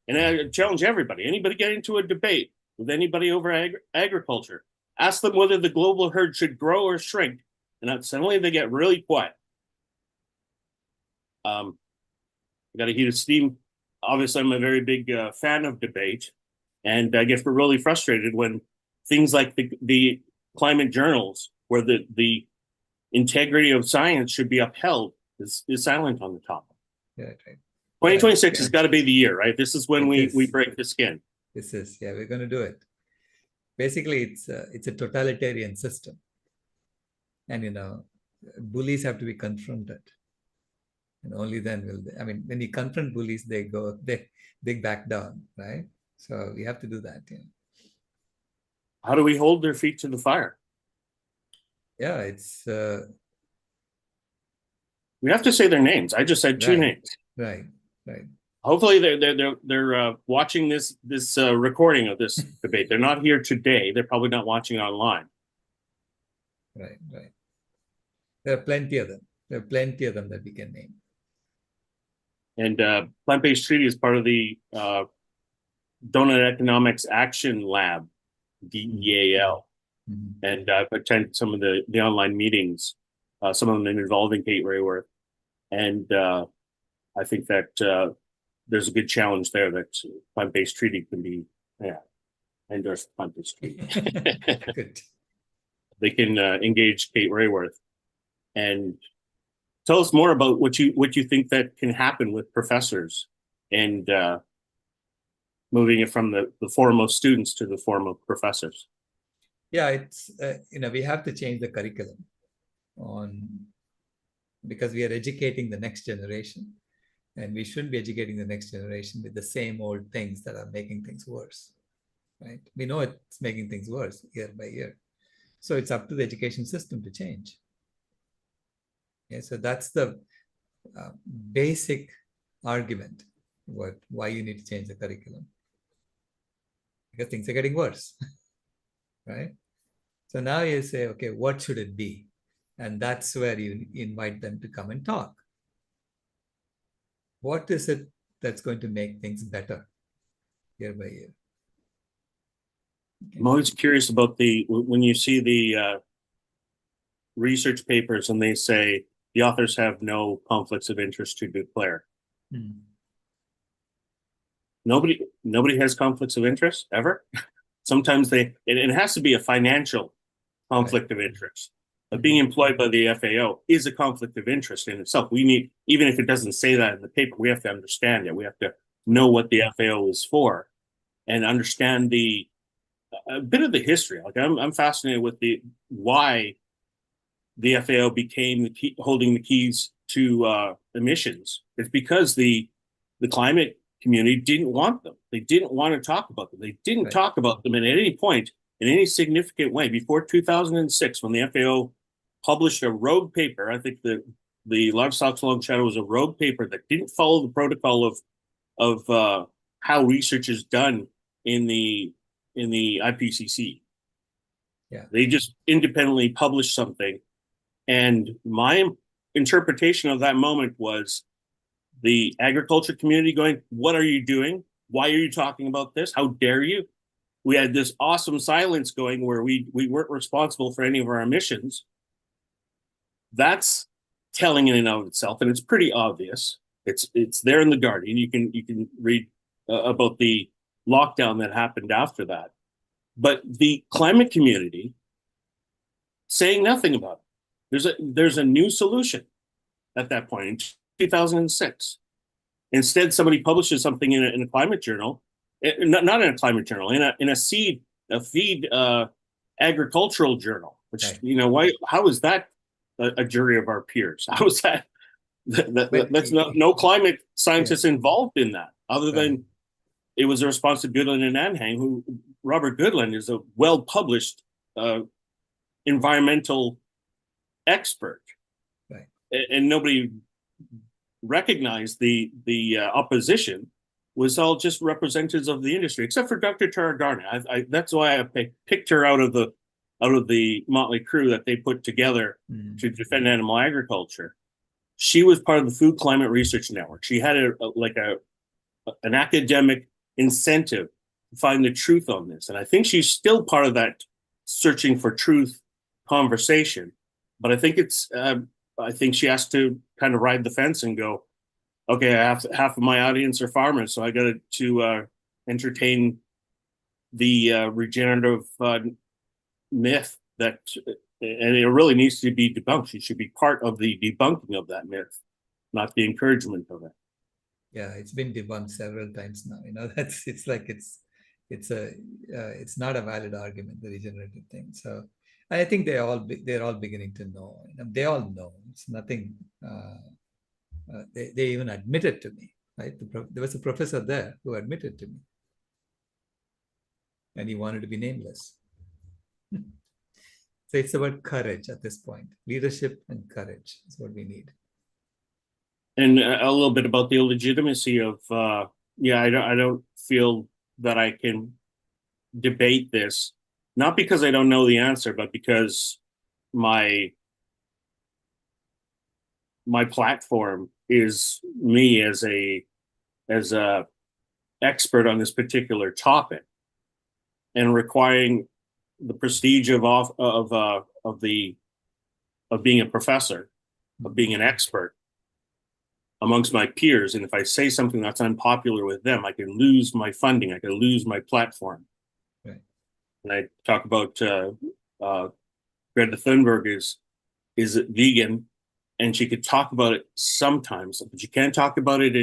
And I challenge anybody get into a debate with anybody over agriculture, ask them whether the global herd should grow or shrink, and suddenly they get really quiet. I got a heat of steam. Obviously, I'm a very big fan of debate, and I get really frustrated when things like the climate journals, where the integrity of science should be upheld, is silent on the topic. Yeah, right. 2026 has got to be the year, right? This is when we break the skin. We're going to do it. Basically, it's a totalitarian system, and bullies have to be confronted, and only then will they. I mean, when you confront bullies, they back down, right? So we have to do that. How do we hold their feet to the fire? Yeah, it's. We have to say their names. I just said two names. Right. Hopefully they're watching this recording of this debate. They're not here today. They're probably not watching online. Right. There are plenty of them. That we can name. And Plant-Based Treaty is part of the Donut Economics Action Lab, DEAL. Mm-hmm. And I've attended some of the online meetings, some of them involving Kate Rayworth. And I think that there's a good challenge there that Plant-Based Treaty can be, endorse Plant-Based Treaty. Good. They can engage Kate Rayworth and tell us more about what you think that can happen with professors and moving it from the foremost students to the foremost professors. Yeah, it's we have to change the curriculum because we are educating the next generation. And we shouldn't be educating the next generation with the same old things that are making things worse, right? We know it's making things worse year by year. So it's up to the education system to change. Yeah, so that's the basic argument why you need to change the curriculum. Because things are getting worse, right? So now you say, okay, what should it be? And that's where you invite them to come and talk. What is it that's going to make things better year by year? Okay. I'm always curious about when you see the research papers and they say the authors have no conflicts of interest to declare. Hmm. Nobody has conflicts of interest ever. Sometimes it has to be a financial conflict of interest. Being employed by the FAO is a conflict of interest in itself. We need, even if it doesn't say that in the paper, we have to understand it. We have to know what the FAO is for and understand the a bit of the history. Like I'm fascinated with why the FAO became holding the keys to emissions. It's because the climate community didn't want them. They didn't want to talk about them. They didn't talk about them at any point in any significant way before 2006, when the FAO published a rogue paper. I think the Livestock's Long Shadow was a rogue paper that didn't follow the protocol of how research is done in the IPCC. Yeah, they just independently published something, and my interpretation of that moment was the agriculture community going, "What are you doing? Why are you talking about this? How dare you?" We had this awesome silence going where we weren't responsible for any of our emissions. That's telling in and of itself, and it's pretty obvious. It's there in the Guardian. You can read about the lockdown that happened after that. But the climate community saying nothing about it. There's a new solution at that point in 2006. Instead, somebody publishes something in a climate journal, not in a climate journal, in a feed agricultural journal. Which why? How is that a jury of our peers? How is that? That's no climate scientists involved in that, other than it was the response to Goodland and Anhang, who Robert Goodland is a well-published environmental expert, and nobody recognized the opposition was all just representatives of the industry, except for Dr. Tara Garner. That's why I picked her out of the motley crew that they put together to defend animal agriculture. She was part of the Food Climate Research Network. She had an academic incentive to find the truth on this, and I think she's still part of that searching for truth conversation. But I think she has to kind of ride the fence and go, okay, half of my audience are farmers, so I got to entertain the regenerative myth that, and it really needs to be debunked. She should be part of the debunking of that myth, not the encouragement of it. Yeah, it's been debunked several times now. It's not a valid argument, the regenerative thing. So I think they're all beginning to know. They all know. It's nothing. They even admitted to me. Right, there was a professor there who admitted to me, and he wanted to be nameless. So it's about courage at this point. Leadership and courage is what we need. And a little bit about the legitimacy of, I don't feel that I can debate this, not because I don't know the answer, but because my platform is me as a expert on this particular topic, and requiring the prestige of being a professor, of being an expert amongst my peers. And if I say something that's unpopular with them, I can lose my funding, I can lose my platform. Right. And I talk about Greta Thunberg is vegan, and she could talk about it sometimes, but you can't talk about it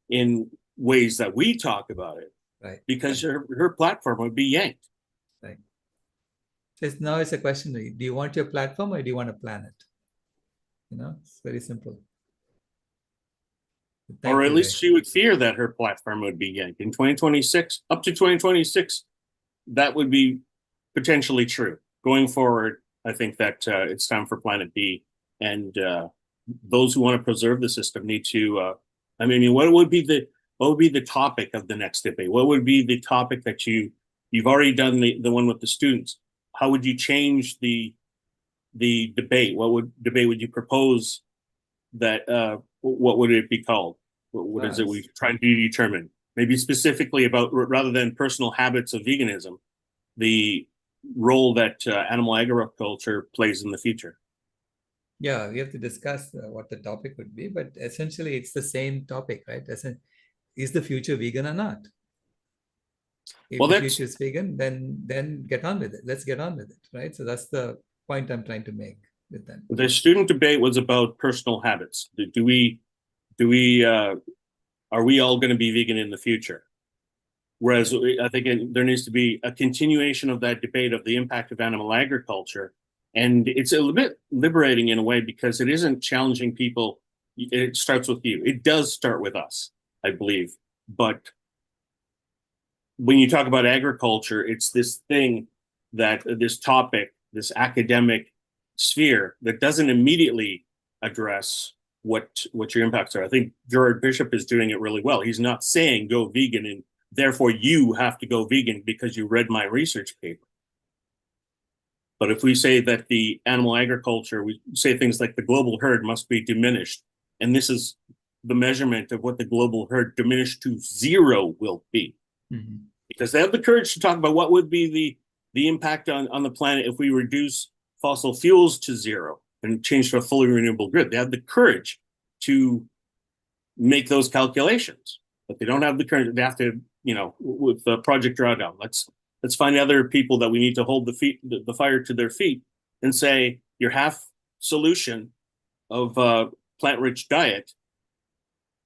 in ways that we talk about it, right? Because her platform would be yanked. Right. So now it's a question: do you want your platform or do you want a planet? It's very simple. Or at least she would fear that her platform would be yanked in 2026. Up to 2026, that would be potentially true. Going forward, I think that it's time for Planet B, and those who want to preserve the system need to. What would be the topic of the next debate? What would be the topic that you've already done the one with the students? How would you change the debate? What debate would you propose? That what would it be called? What is it we trying to determine? Maybe specifically about, rather than personal habits of veganism, the role that animal agriculture plays in the future. Yeah, we have to discuss what the topic would be, but essentially it's the same topic, right? Is the future vegan or not? If the future is vegan, then get on with it. Let's get on with it, right? So that's the point I'm trying to make with them. The student debate was about personal habits. Are we all going to be vegan in the future? Whereas I think there needs to be a continuation of that debate of the impact of animal agriculture. And it's a little bit liberating in a way because it isn't challenging people. It starts with you. It does start with us, I believe. But when you talk about agriculture, it's this thing that this topic, this academic sphere that doesn't immediately address what your impacts are. I think Gerard Bishop is doing it really well. He's not saying go vegan and therefore you have to go vegan because you read my research paper. But if we say that the animal agriculture, we say things like the global herd must be diminished, and this is the measurement of what the global herd diminished to zero will be. Mm-hmm. Because they have the courage to talk about what would be the impact on the planet if we reduce fossil fuels to zero and change to a fully renewable grid. They have the courage to make those calculations, but they don't have the courage. They have to, with Project Drawdown, let's find other people that we need to hold the fire to their feet and say your half solution of plant-rich diet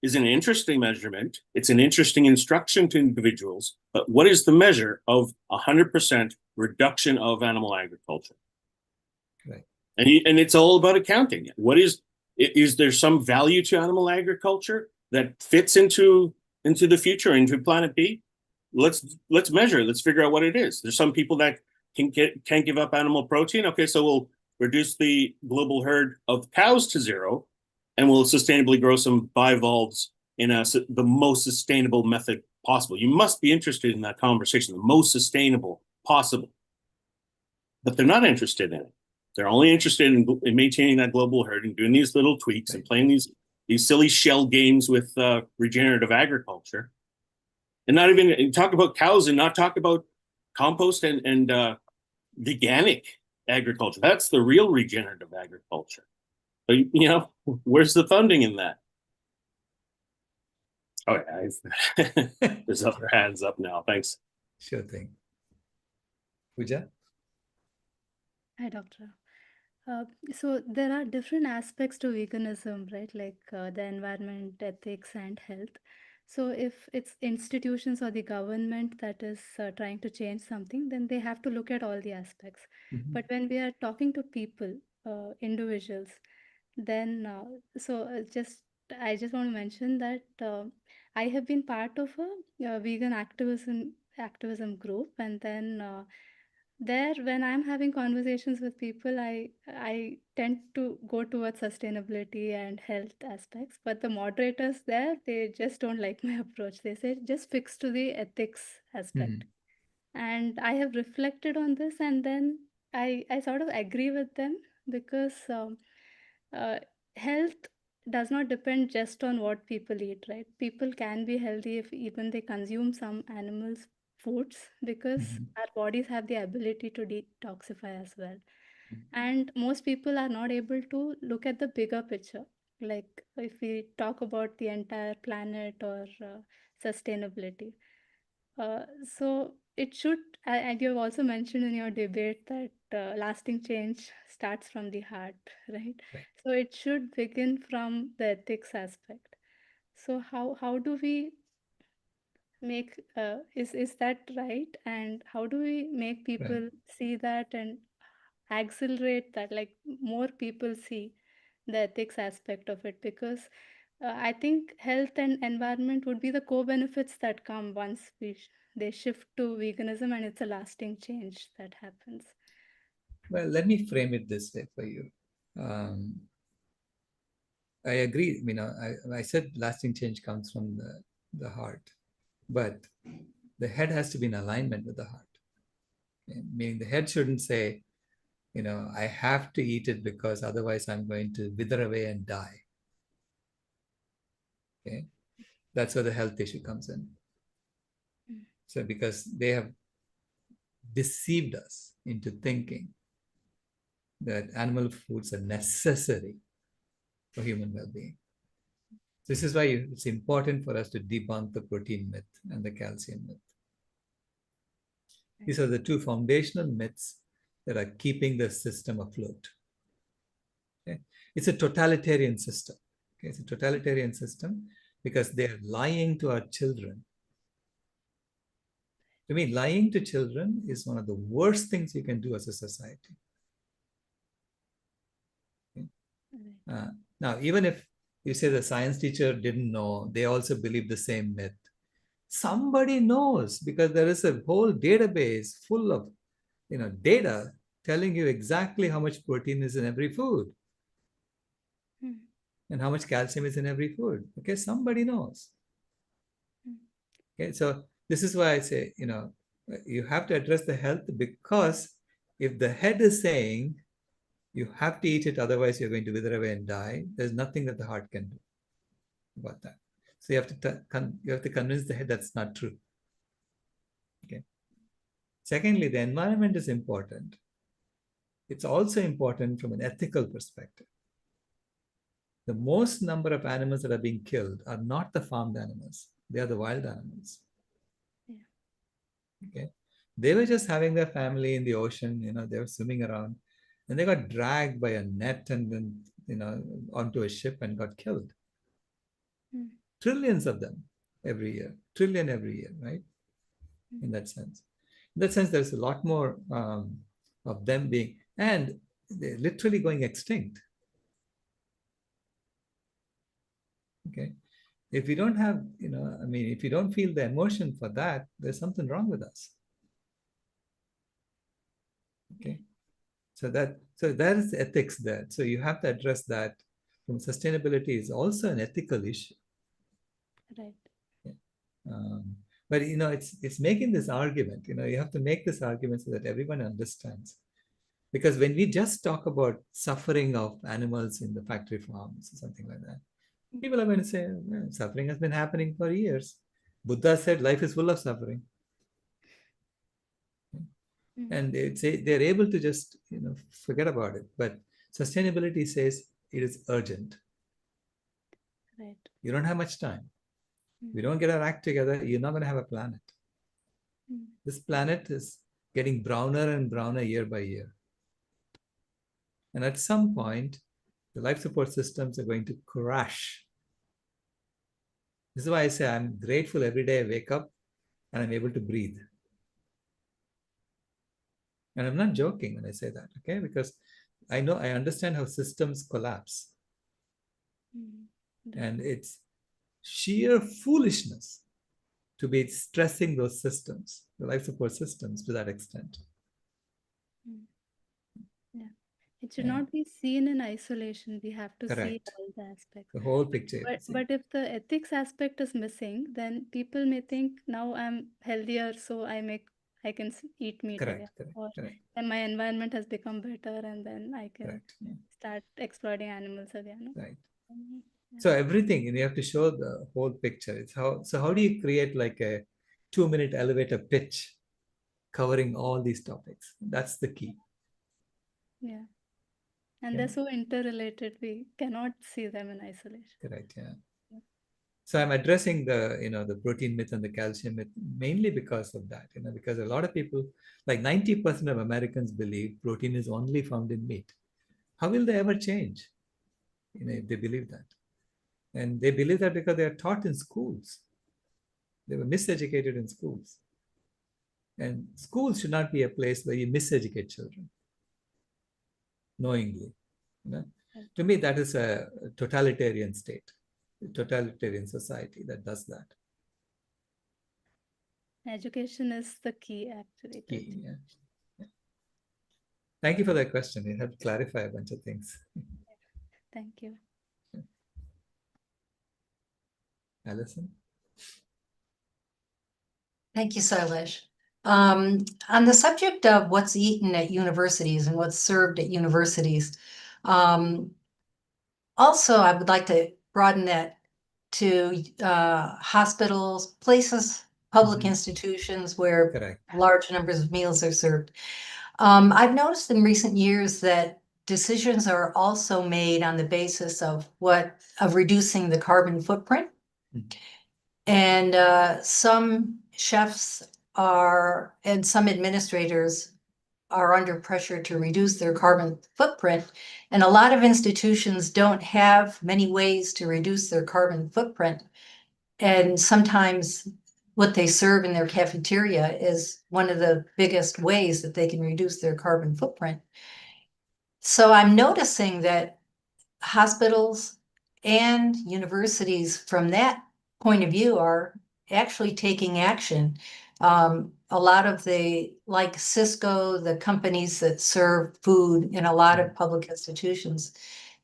is an interesting measurement. It's an interesting instruction to individuals, but what is the measure of 100% reduction of animal agriculture? Right. And it's all about accounting. Is there some value to animal agriculture that fits into the future, into Planet B? Let's measure. Let's figure out what it is. There's some people that can't give up animal protein. Okay, so we'll reduce the global herd of cows to zero, and we'll sustainably grow some bivalves in the most sustainable method possible. You must be interested in that conversation, the most sustainable possible. But they're not interested in it. They're only interested in maintaining that global herd and doing these little tweaks and playing these silly shell games with regenerative agriculture. And not even talk about cows and not talk about compost and veganic agriculture. That's the real regenerative agriculture. But, where's the funding in that? Oh, yeah, there's other hands up now. Thanks. Sure thing. Pooja? Hi, Doctor. So there are different aspects to veganism, right? Like the environment, ethics, and health. So if it's institutions or the government that is trying to change something, then they have to look at all the aspects. Mm-hmm. But when we are talking to people, individuals, then I just want to mention that I have been part of a vegan activism group, and then there when I'm having conversations with people, I tend to go towards sustainability and health aspects, but the moderators there, they just don't like my approach. They say just fix to the ethics aspect. And I have reflected on this, and then I sort of agree with them, because uh, health does not depend just on what people eat, right? People can be healthy if even they consume some animals foods, because our bodies have the ability to detoxify as well. And most people are not able to look at the bigger picture. Like if we talk about the entire planet or sustainability. So it should, and you have also mentioned in your debate that lasting change starts from the heart, right? Right. So it should begin from the ethics aspect. So how do we make is that right? And how do we make people Right. see that and accelerate that, like more people see the ethics aspect of it? Because I think health and environment would be the co-benefits that come once they shift to veganism, and it's a lasting change that happens. Well, let me frame it this way for you. I agree. I said lasting change comes from the heart, but the head has to be in alignment with the heart. Okay? Meaning the head shouldn't say, I have to eat it because otherwise I'm going to wither away and die. Okay, that's where the health issue comes in. So because they have deceived us into thinking that animal foods are necessary for human well-being. This is why it's important for us to debunk the protein myth and the calcium myth. These are the two foundational myths that are keeping the system afloat. Okay? It's a totalitarian system. Okay? It's a totalitarian system because they're lying to our children To me, lying to children is one of the worst things you can do as a society. Okay? Now, even if you say the science teacher didn't know, they also believe the same myth. Somebody knows, because there is a whole database full of data telling you exactly how much protein is in every food and how much calcium is in every food. Okay, somebody knows. Okay, so this is why I say, you have to address the health, because if the head is saying you have to eat it, otherwise you're going to wither away and die, there's nothing that the heart can do about that. So you have to convince the head that's not true. Okay. Secondly, the environment is important. It's also important from an ethical perspective. The most number of animals that are being killed are not the farmed animals. They are the wild animals. Yeah. Okay. They were just having their family in the ocean, they were swimming around, and they got dragged by a net and then, onto a ship and got killed. Trillions of them every year, trillion every year, right? In that sense. In that sense, there's a lot more of them being, and they're literally going extinct. Okay. If you don't have, if you don't feel the emotion for that, there's something wrong with us. Okay. So that is ethics there. So you have to address that. From sustainability is also an ethical issue. Right. But it's making this argument. You have to make this argument so that everyone understands. Because when we just talk about suffering of animals in the factory farms or something like that, people are going to say, well, suffering has been happening for years. Buddha said life is full of suffering. And they're able to just forget about it. But sustainability says it is urgent. Right. You don't have much time. We don't get our act together, you're not going to have a planet. This planet is getting browner and browner year by year. And at some point, the life support systems are going to crash. This is why I say I'm grateful every day I wake up and I'm able to breathe. And I'm not joking when I say that, okay? Because I understand how systems collapse. And it's sheer foolishness to be stressing those systems, the life support systems, to that extent. Yeah. It should not be seen in isolation. We have to see Correct. all the aspects. The whole picture. But if the ethics aspect is missing, then people may think, now I'm healthier, so I can eat meat again. Correct. Then my environment has become better, and then I can start exploiting animals again. Right. So everything, you have to show the whole picture. It's how do you create like a 2-minute elevator pitch covering all these topics? That's the key. Yeah. And they're so interrelated, we cannot see them in isolation. Correct, yeah. So I'm addressing the protein myth and the calcium myth mainly because of that, because a lot of people, like 90% of Americans believe protein is only found in meat. How will they ever change, if they believe that? And they believe that because they are taught in schools. They were miseducated in schools. And schools should not be a place where you miseducate children knowingly. To me, that is a totalitarian state, a totalitarian society that does that. Education is the key, actually. Key, yeah. Thank you for that question. It helped clarify a bunch of things. Thank you. Alison? Thank you, Sailesh. On the subject of what's eaten at universities and what's served at universities, also I would like to broaden that to hospitals, places, public institutions where large numbers of meals are served. I've noticed in recent years that decisions are also made on the basis of reducing the carbon footprint. And some chefs and some administrators are under pressure to reduce their carbon footprint. And a lot of institutions don't have many ways to reduce their carbon footprint. And sometimes what they serve in their cafeteria is one of the biggest ways that they can reduce their carbon footprint. So I'm noticing that hospitals and universities from that point of view are actually taking action. A lot of like Cisco, the companies that serve food in a lot of public institutions,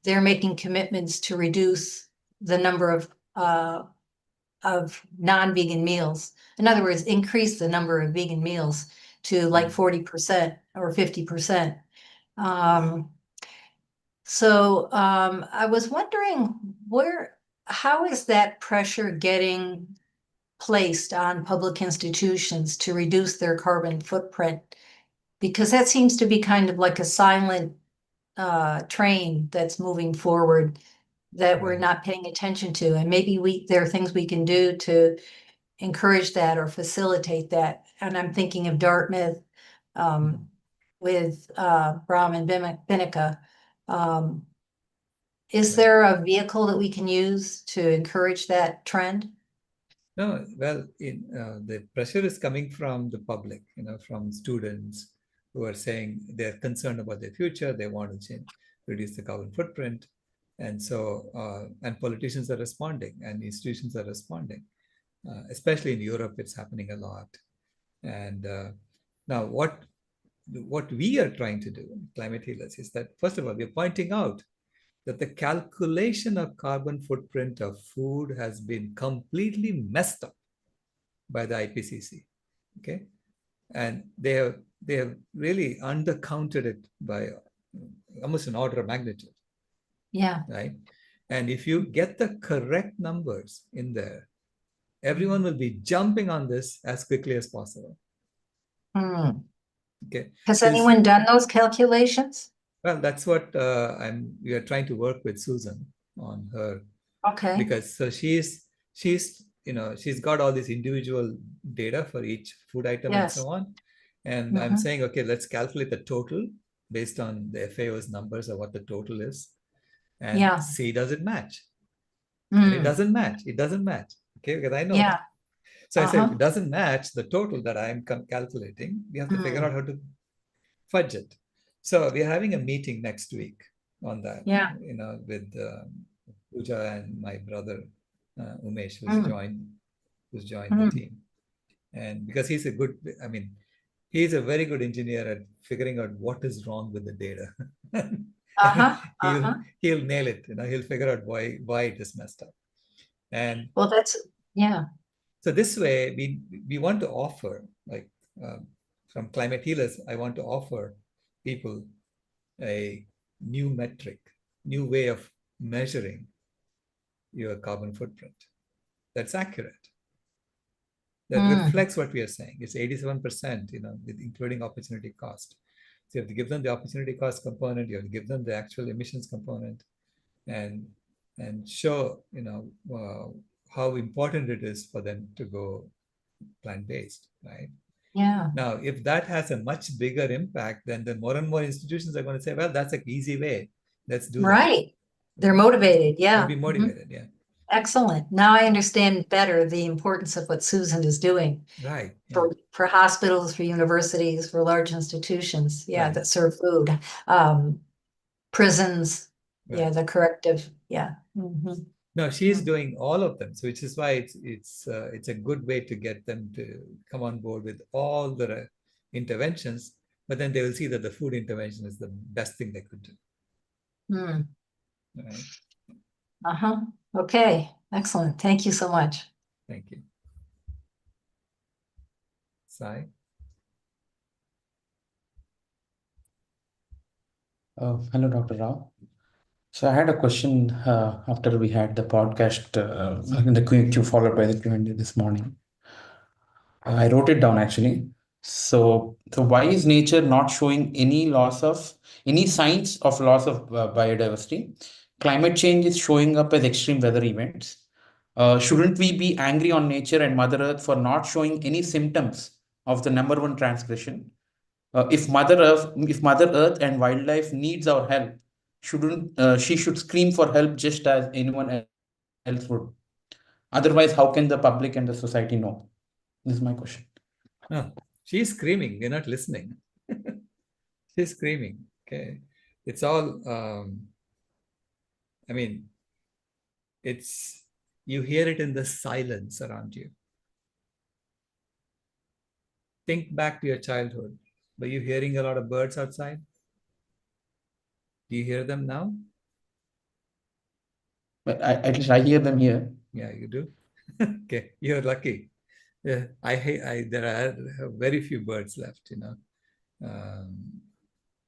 they're making commitments to reduce the number of non-vegan meals. In other words, increase the number of vegan meals to like 40% or 50%. I was wondering how is that pressure getting placed on public institutions to reduce their carbon footprint? Because that seems to be kind of like a silent train that's moving forward that we're not paying attention to. And maybe there are things we can do to encourage that or facilitate that. And I'm thinking of Dartmouth with Brahm and Binnica. Is there a vehicle that we can use to encourage that trend? No, well, the pressure is coming from the public, from students who are saying they're concerned about their future, they want to reduce the carbon footprint. And so, and politicians are responding and institutions are responding. Especially in Europe, it's happening a lot. And now what we are trying to do, Climate Healers, is that, first of all, we're pointing out that the calculation of carbon footprint of food has been completely messed up by the IPCC, okay? And they have really undercounted it by almost an order of magnitude. Yeah. Right? And if you get the correct numbers in there, everyone will be jumping on this as quickly as possible. Okay. Has anyone done those calculations? Well, that's what we are trying to work with Susan on her. Okay. Because so she's got all this individual data for each food item and so on. And I'm saying, okay, let's calculate the total based on the FAO's numbers of what the total is. And see, does it match? And it doesn't match. It doesn't match. Okay, because I know that. So I said, if it doesn't match the total that I'm calculating, we have to figure out how to fudge it. So we're having a meeting next week on that. Yeah. With Pooja and my brother Umesh, who's joined the team. And because he's a very good engineer at figuring out what is wrong with the data. He'll nail it. He'll figure out why it is messed up. And well, so this way we want to offer, like from Climate Healers, I want to offer people a new metric, new way of measuring your carbon footprint that's accurate, that reflects what we are saying. It's 87%, including opportunity cost. So you have to give them the opportunity cost component, you have to give them the actual emissions component, and show how important it is for them to go plant-based, right? Yeah. Now, if that has a much bigger impact, then more and more institutions are going to say, well, that's an easy way. Let's do that. Right. They're motivated. Yeah. They'll be motivated. Yeah. Excellent. Now I understand better the importance of what Susan is doing. Right. For hospitals, for universities, for large institutions, that serve food, prisons, the corrective, No, she's doing all of them, so which is why it's a good way to get them to come on board with all the interventions. But then they will see that the food intervention is the best thing they could do. Right. Okay. Excellent. Thank you so much. Thank you. Sai? Hello, Dr. Rao. So I had a question after we had the podcast, in the Q followed by the Q&A this morning. I wrote it down actually. So why is nature not showing any signs of loss of biodiversity? Climate change is showing up as extreme weather events. Shouldn't we be angry on nature and Mother Earth for not showing any symptoms of the number one transgression? If Mother Earth and wildlife needs our help, she should scream for help just as anyone else would. Otherwise, how can the public and the society know? This is my question. No, she's screaming. They're not listening. She's screaming. Okay. It's all, I mean, it's, you hear it in the silence around you. Think back to your childhood. Were you hearing a lot of birds outside? Do you hear them now? But at least I hear them here. Yeah, you do. Okay, you're lucky. Yeah, there are very few birds left,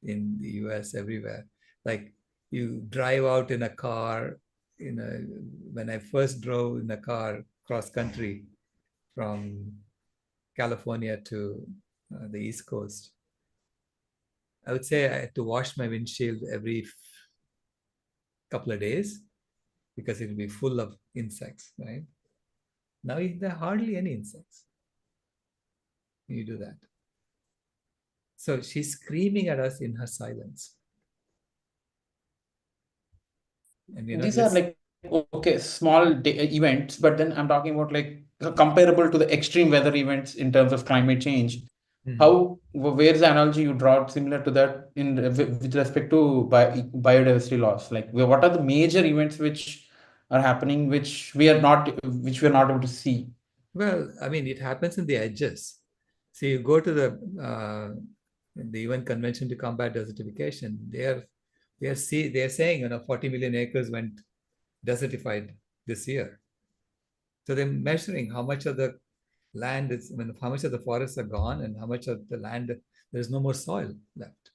in the US, everywhere. Like you drive out in a car, when I first drove in a car cross country from California to the East Coast, I would say I had to wash my windshield every couple of days because it will be full of insects, right? Now there are hardly any insects. You do that. So she's screaming at us in her silence. And These are like, okay, small events, but then I'm talking about like comparable to the extreme weather events in terms of climate change. Where's the analogy you draw similar to that with respect to biodiversity loss? Like, what are the major events which are happening which we are not able to see? Well, I mean, it happens in the edges. So you go to the UN Convention to Combat Desertification. They're saying 40 million acres went desertified this year. So they're measuring how much of the land how much of the forests are gone and how much of the land there's no more soil left.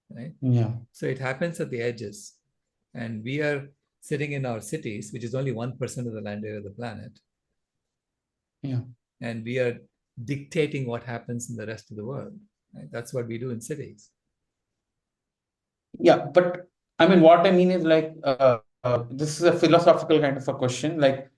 Right? Yeah. So it happens at the edges, and we are sitting in our cities, which is only 1% of the land area of the planet. Yeah. And we are dictating what happens in the rest of the world. Right? That's what we do in cities. Yeah, but I mean, what I mean is like, this is a philosophical kind of a question. Like,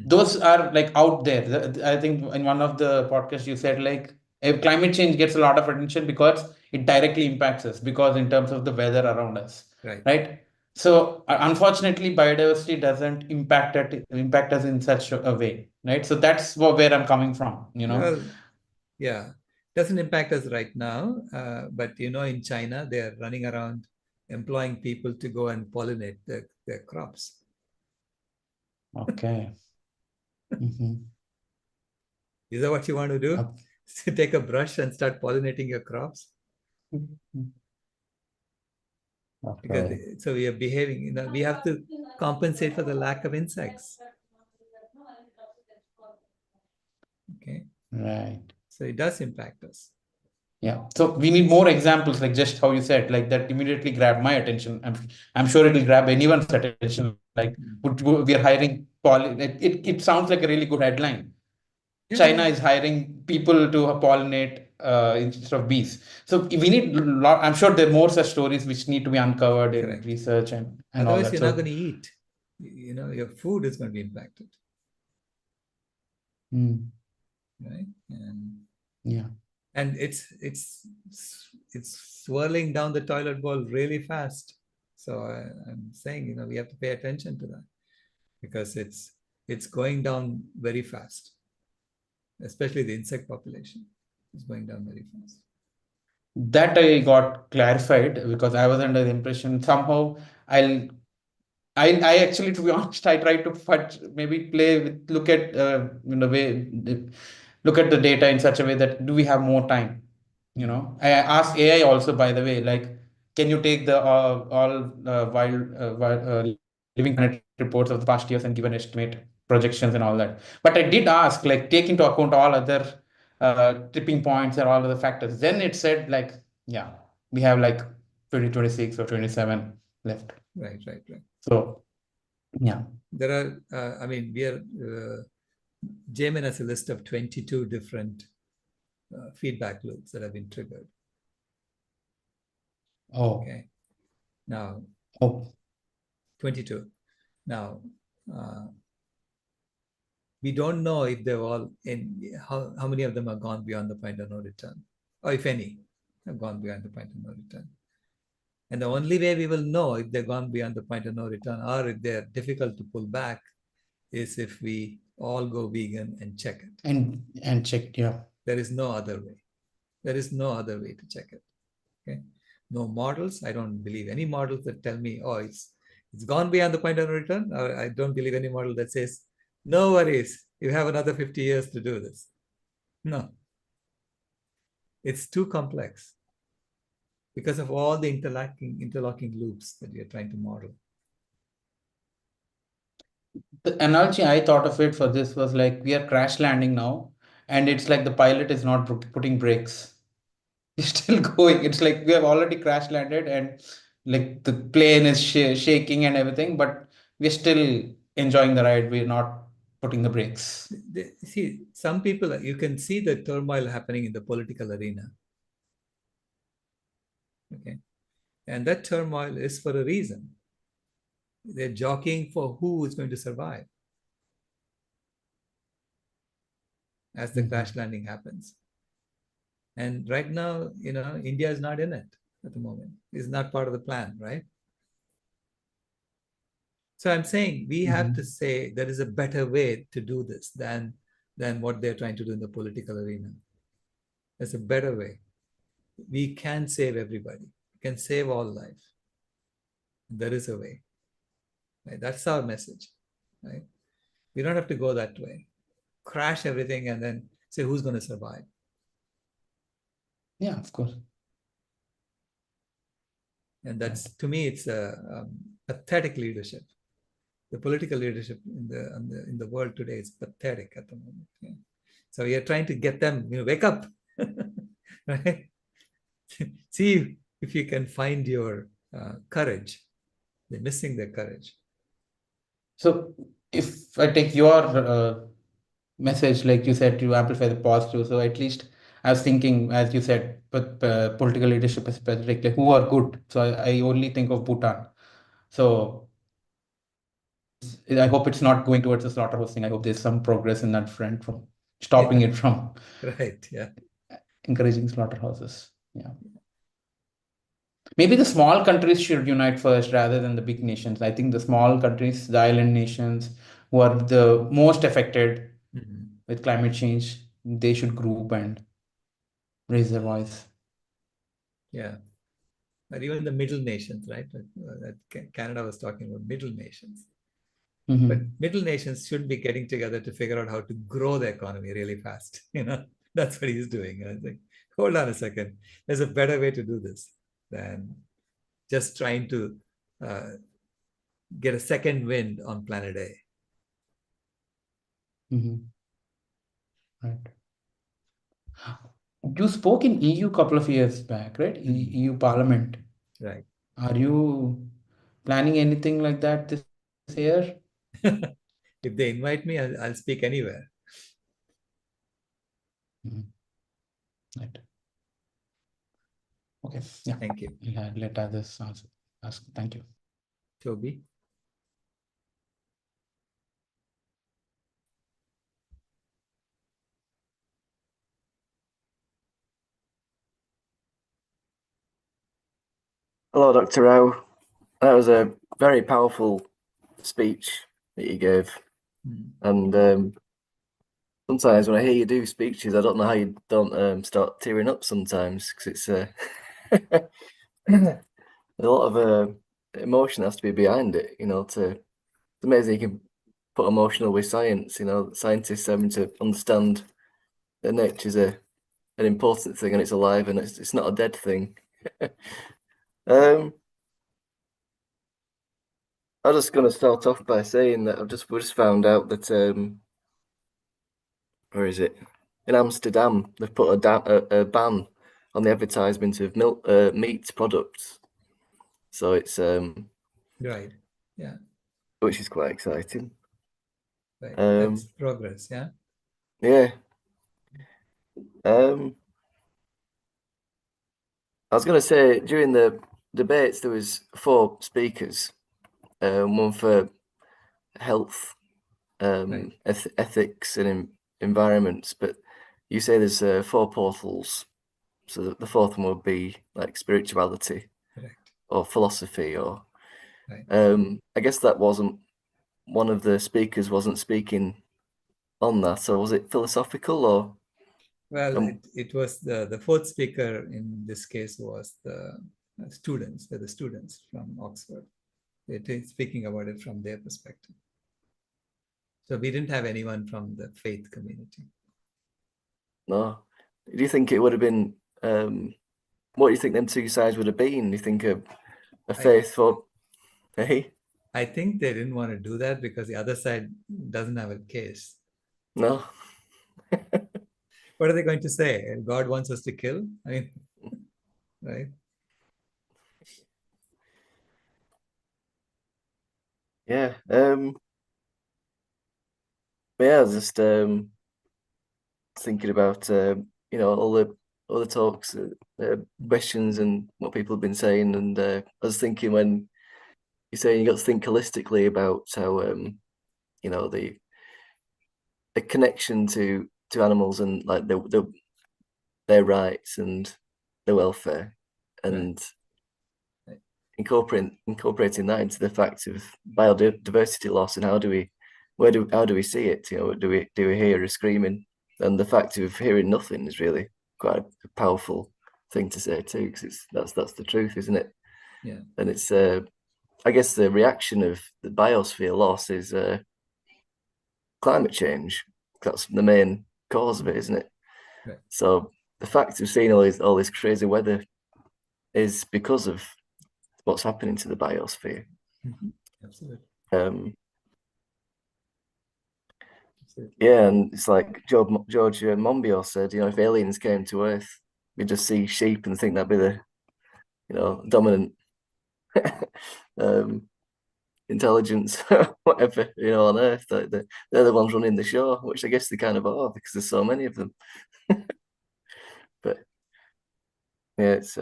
those are like out there. I think in one of the podcasts you said like, if climate change gets a lot of attention because it directly impacts us, because in terms of the weather around us, right? So unfortunately, biodiversity doesn't impact us in such a way, right? So that's where I'm coming from, Well, yeah, doesn't impact us right now, but in China they're running around employing people to go and pollinate their crops. Okay. Is that what you want to do? Take a brush and start pollinating your crops? Because so we are behaving, we have to compensate for the lack of insects. Okay. Right. So it does impact us. Yeah. So we need more examples, like just how you said, like that immediately grabbed my attention. I'm sure it will grab anyone's attention. Like we are hiring it sounds like a really good headline. Yeah. China is hiring people to pollinate instead of bees. So we need I'm sure there are more such stories which need to be uncovered in research and otherwise all that. You're not going to eat. Your food is going to be impacted. Right? And yeah. And it's swirling down the toilet bowl really fast. So I'm saying, we have to pay attention to that because it's going down very fast. Especially the insect population is going down very fast. That I got clarified because I was under the impression somehow I actually, to be honest, I tried to maybe look at look at the data in such a way that do we have more time? I asked AI also, by the way, like, can you take the all living planet reports of the past years and give an estimate, projections and all that. But I did ask, like, take into account all other tipping points and all other factors. Then it said like, yeah, we have like 2026 or 27 left. Right. So, yeah. There are, we are, Jamin has a list of 22 different feedback loops that have been triggered. Oh. Okay. Now, 22. Now, we don't know if they've all, how many of them have gone beyond the point of no return, or if any have gone beyond the point of no return. And the only way we will know if they've gone beyond the point of no return or if they're difficult to pull back is if we all go vegan and check it. And check, yeah. There is no other way. There is no other way to check it. Okay. No models. I don't believe any models that tell me, oh, it's gone beyond the point of no return. Or I don't believe any model that says, no worries, you have another 50 years to do this. No. It's too complex because of all the interlocking loops that we are trying to model. The analogy I thought of it for this was like we are crash landing now, and it's like the pilot is not putting brakes. He's still going. It's like we have already crash landed, and like the plane is shaking and everything, but we're still enjoying the ride. We're not putting the brakes. See, some people, you can see the turmoil happening in the political arena. Okay. And that turmoil is for a reason. They're jockeying for who is going to survive as the crash landing happens. And right now, India is not in it at the moment. It's not part of the plan, right? So I'm saying we have to say there is a better way to do this than what they're trying to do in the political arena. There's a better way. We can save everybody. We can save all life. There is a way. Right? That's our message. Right? We don't have to go that way. Crash everything and then say who's going to survive. Yeah, of course. And that's, to me, it's a pathetic leadership. The political leadership in the world today is pathetic at the moment. Yeah. So we are trying to get them, wake up, right? See if you can find your courage. They're missing their courage. So if I take your message, like you said, to amplify the positive, so at least I was thinking, as you said, but political leadership is specific, like who are good. So I only think of Bhutan. So I hope it's not going towards the slaughterhouse thing. I hope there's some progress in that front from stopping it from encouraging slaughterhouses. Yeah. Maybe the small countries should unite first rather than the big nations. I think the small countries, the island nations, who are the most affected with climate change, they should group and raise their voice. Yeah. But even the middle nations, right? That Canada was talking about middle nations. But middle nations should be getting together to figure out how to grow the economy really fast. That's what he's doing. And I think, hold on a second. There's a better way to do this than just trying to get a second wind on planet A. Right. You spoke in EU a couple of years back, right? EU Parliament. Right. Are you planning anything like that this year? If they invite me, I'll speak anywhere. Right. Okay. Yeah. Thank you. Let others ask. Thank you. Toby. Hello, Dr. Rao. That was a very powerful speech that you gave. And sometimes when I hear you do speeches, I don't know how you don't start tearing up sometimes, because it's a lot of emotion has to be behind it, it's amazing you can put emotional with science, scientists having to understand that nature's an important thing and it's alive and it's not a dead thing. I'm just going to start off by saying that we just found out that where is it? In Amsterdam, they've put a ban on the advertisement of meat products. So it's right, yeah, which is quite exciting. Right, that's progress, yeah. Yeah. I was going to say during the debates there was 4 speakers, one for health, ethics and environments, but you say there's 4 portals, so the 4th one would be like spirituality or philosophy or I guess that wasn't one of the speakers wasn't speaking on that. So was it philosophical or? Well, it was the fourth speaker in this case was the students, the students from Oxford. They're speaking about it from their perspective. So we didn't have anyone from the faith community. No. Do you think it would have been, what do you think them two sides would have been? Do you think a faithful, hey? I think they didn't want to do that because the other side doesn't have a case. No. What are they going to say? God wants us to kill? I mean, right? Yeah. Yeah, I was just thinking about all the talks, questions, and what people have been saying, and I was thinking when you're saying you got to think holistically about how the connection to animals and like their rights and their welfare, and right. incorporating that into the fact of biodiversity loss and how do we see it? Do we hear a screaming? And the fact of hearing nothing is really quite a powerful thing to say too, because that's the truth, isn't it? Yeah. And it's I guess the reaction of the biosphere loss is climate change. That's the main cause of it, isn't it? Right. So the fact of seeing all this crazy weather is because of what's happening to the biosphere. Mm-hmm. Absolutely. Yeah, and it's like George Monbiot said, if aliens came to Earth, we'd just see sheep and think that'd be the, dominant intelligence, whatever, on Earth. They're the ones running the show, which I guess they kind of are because there's so many of them. But yeah, it's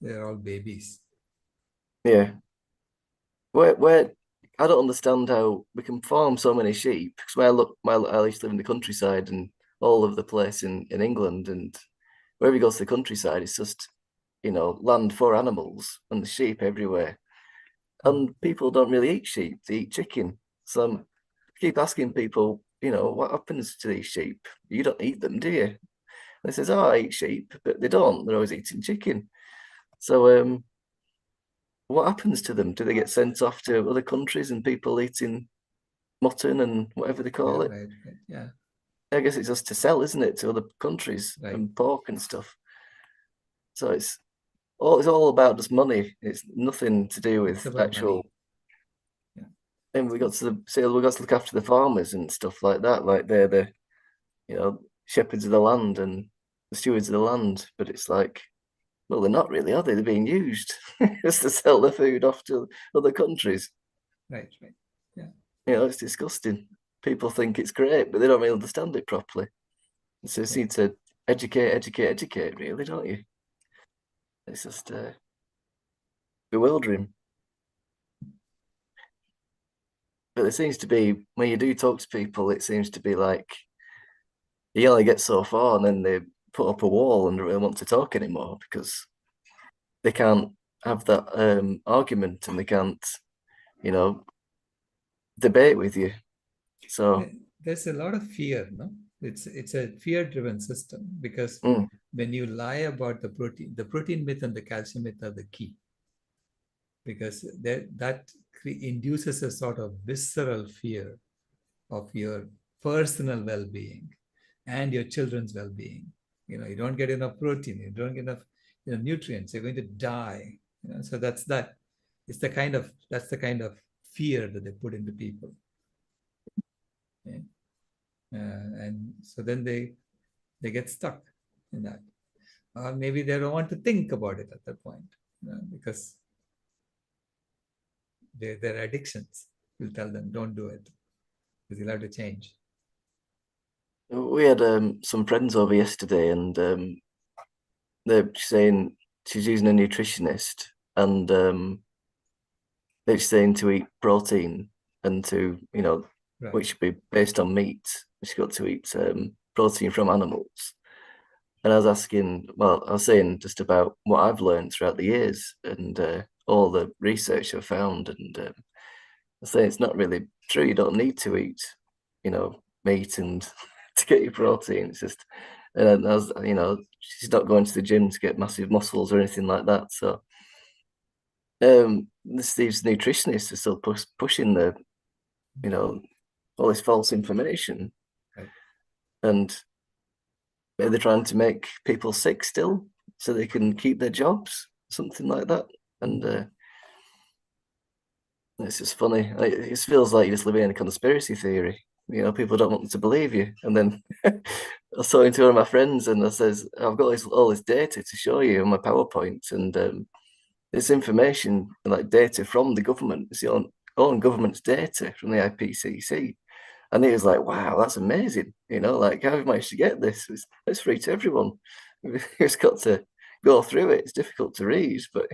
they're all babies. Yeah. Where I don't understand how we can farm so many sheep. Because I used to live in the countryside and all over the place in England, and wherever you go to the countryside, it's just land for animals and the sheep everywhere. And people don't really eat sheep; they eat chicken. So I keep asking people, what happens to these sheep? You don't eat them, do you? And they says, "Oh, I eat sheep," but they don't. They're always eating chicken. So what happens to them? Do they get sent off to other countries and people eating mutton and whatever they call it? Right. Yeah. I guess it's just to sell, isn't it, to other countries and pork and stuff. So it's all about just money. It's nothing to do with actual. Yeah. And we got to look after the farmers and stuff like that. Like they're the, shepherds of the land and the stewards of the land. But it's like, well, they're not really, are they? They're being used just to sell the food off to other countries. Right. Yeah. It's disgusting. People think it's great, but they don't really understand it properly. So you need to educate, really, don't you? It's just bewildering. But it seems to be, when you do talk to people, it seems to be like you only get so far and then they put up a wall and don't really want to talk anymore because they can't have that argument and they can't, debate with you. So there's a lot of fear, no? It's a fear-driven system because when you lie about the protein myth and the calcium myth are the key. Because that induces a sort of visceral fear of your personal well-being and your children's well-being. You don't get enough protein, you don't get enough nutrients, you're going to die. So that's that. That's the kind of fear that they put into people. Okay? And so then they get stuck in that. Or maybe they don't want to think about it at that point, because their addictions will tell them, don't do it, because you'll have to change. We had some friends over yesterday, and they're saying she's using a nutritionist, and they're saying to eat protein and to, which should be based on meat. She's got to eat protein from animals. And I was saying just about what I've learned throughout the years and all the research I've found. And I say it's not really true. You don't need to eat, meat and to get your protein. It's just, and as she's not going to the gym to get massive muscles or anything like that. So, these nutritionists are still pushing the, all this false information, Right. and they're trying to make people sick still, so they can keep their jobs, something like that. And it's just funny. It just feels like you're just living in a conspiracy theory. People don't want to believe you. And then I was talking to one of my friends, and I says, "I've got all this data to show you on my PowerPoint, and this information, like data from the government, it's the own government's data from the IPCC." And he was like, "Wow, that's amazing. Like, how have you managed to get this? It's free to everyone. You've just got to go through it. It's difficult to read, but